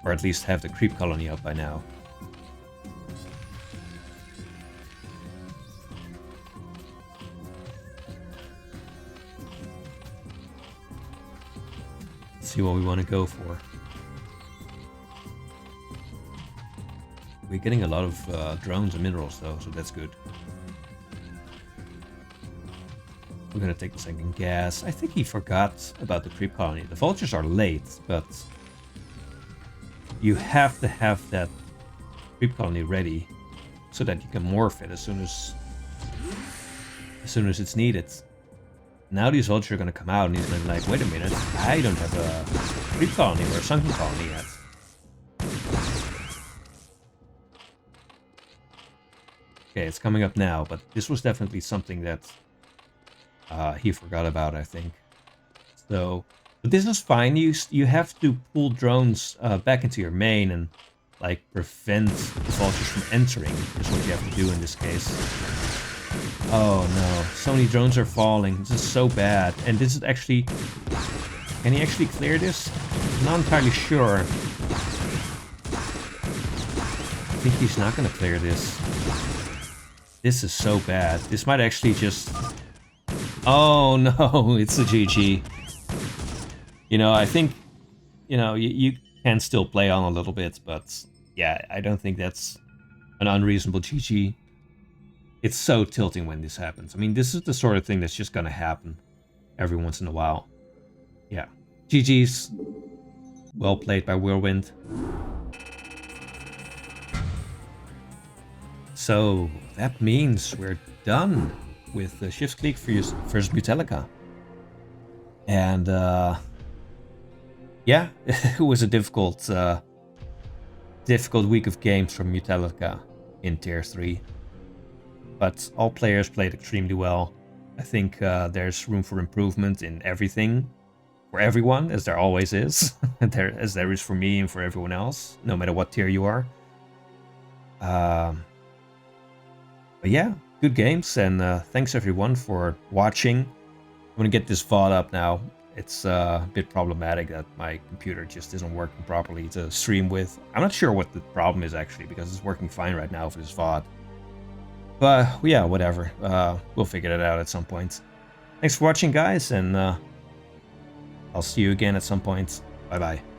Or at least have the creep colony up by now. Let's see what we want to go for. We're getting a lot of drones and minerals though, so that's good. We're gonna take the second gas. I think he forgot about the creep colony. The vultures are late, but you have to have that creep colony ready so that you can morph it as soon as it's needed. Now these vultures are gonna come out and he's gonna be like, wait a minute, I don't have a creep colony or a sunken colony yet. Okay, it's coming up now, but this was definitely something that he forgot about, I think. So, but this is fine. You have to pull drones back into your main and like prevent the vultures from entering. Is what you have to do in this case. Oh no, so many drones are falling. This is so bad. And this is actually, can he actually clear this? I'm not entirely sure. I think he's not gonna clear this. This is so bad. This might actually just... Oh no, it's a GG. You know, I think, you know, you can still play on a little bit, but yeah, I don't think that's an unreasonable GG. It's so tilting when this happens. I mean, this is the sort of thing that's just gonna happen every once in a while. Yeah. GG's. Well played by Whirlwind. So that means we're done with the Shift Clique versus Mutallica. And yeah, it was a difficult week of games from Mutallica in Tier 3. But all players played extremely well. I think there's room for improvement in everything for everyone, as there always is, as there is for me and for everyone else, no matter what tier you are. But yeah, good games, and thanks everyone for watching. I'm gonna get this VOD up now, it's a bit problematic that my computer just isn't working properly to stream with. I'm not sure what the problem is actually, because it's working fine right now for this VOD. But yeah, whatever. We'll figure it out at some point. Thanks for watching, guys, and I'll see you again at some point. Bye-bye.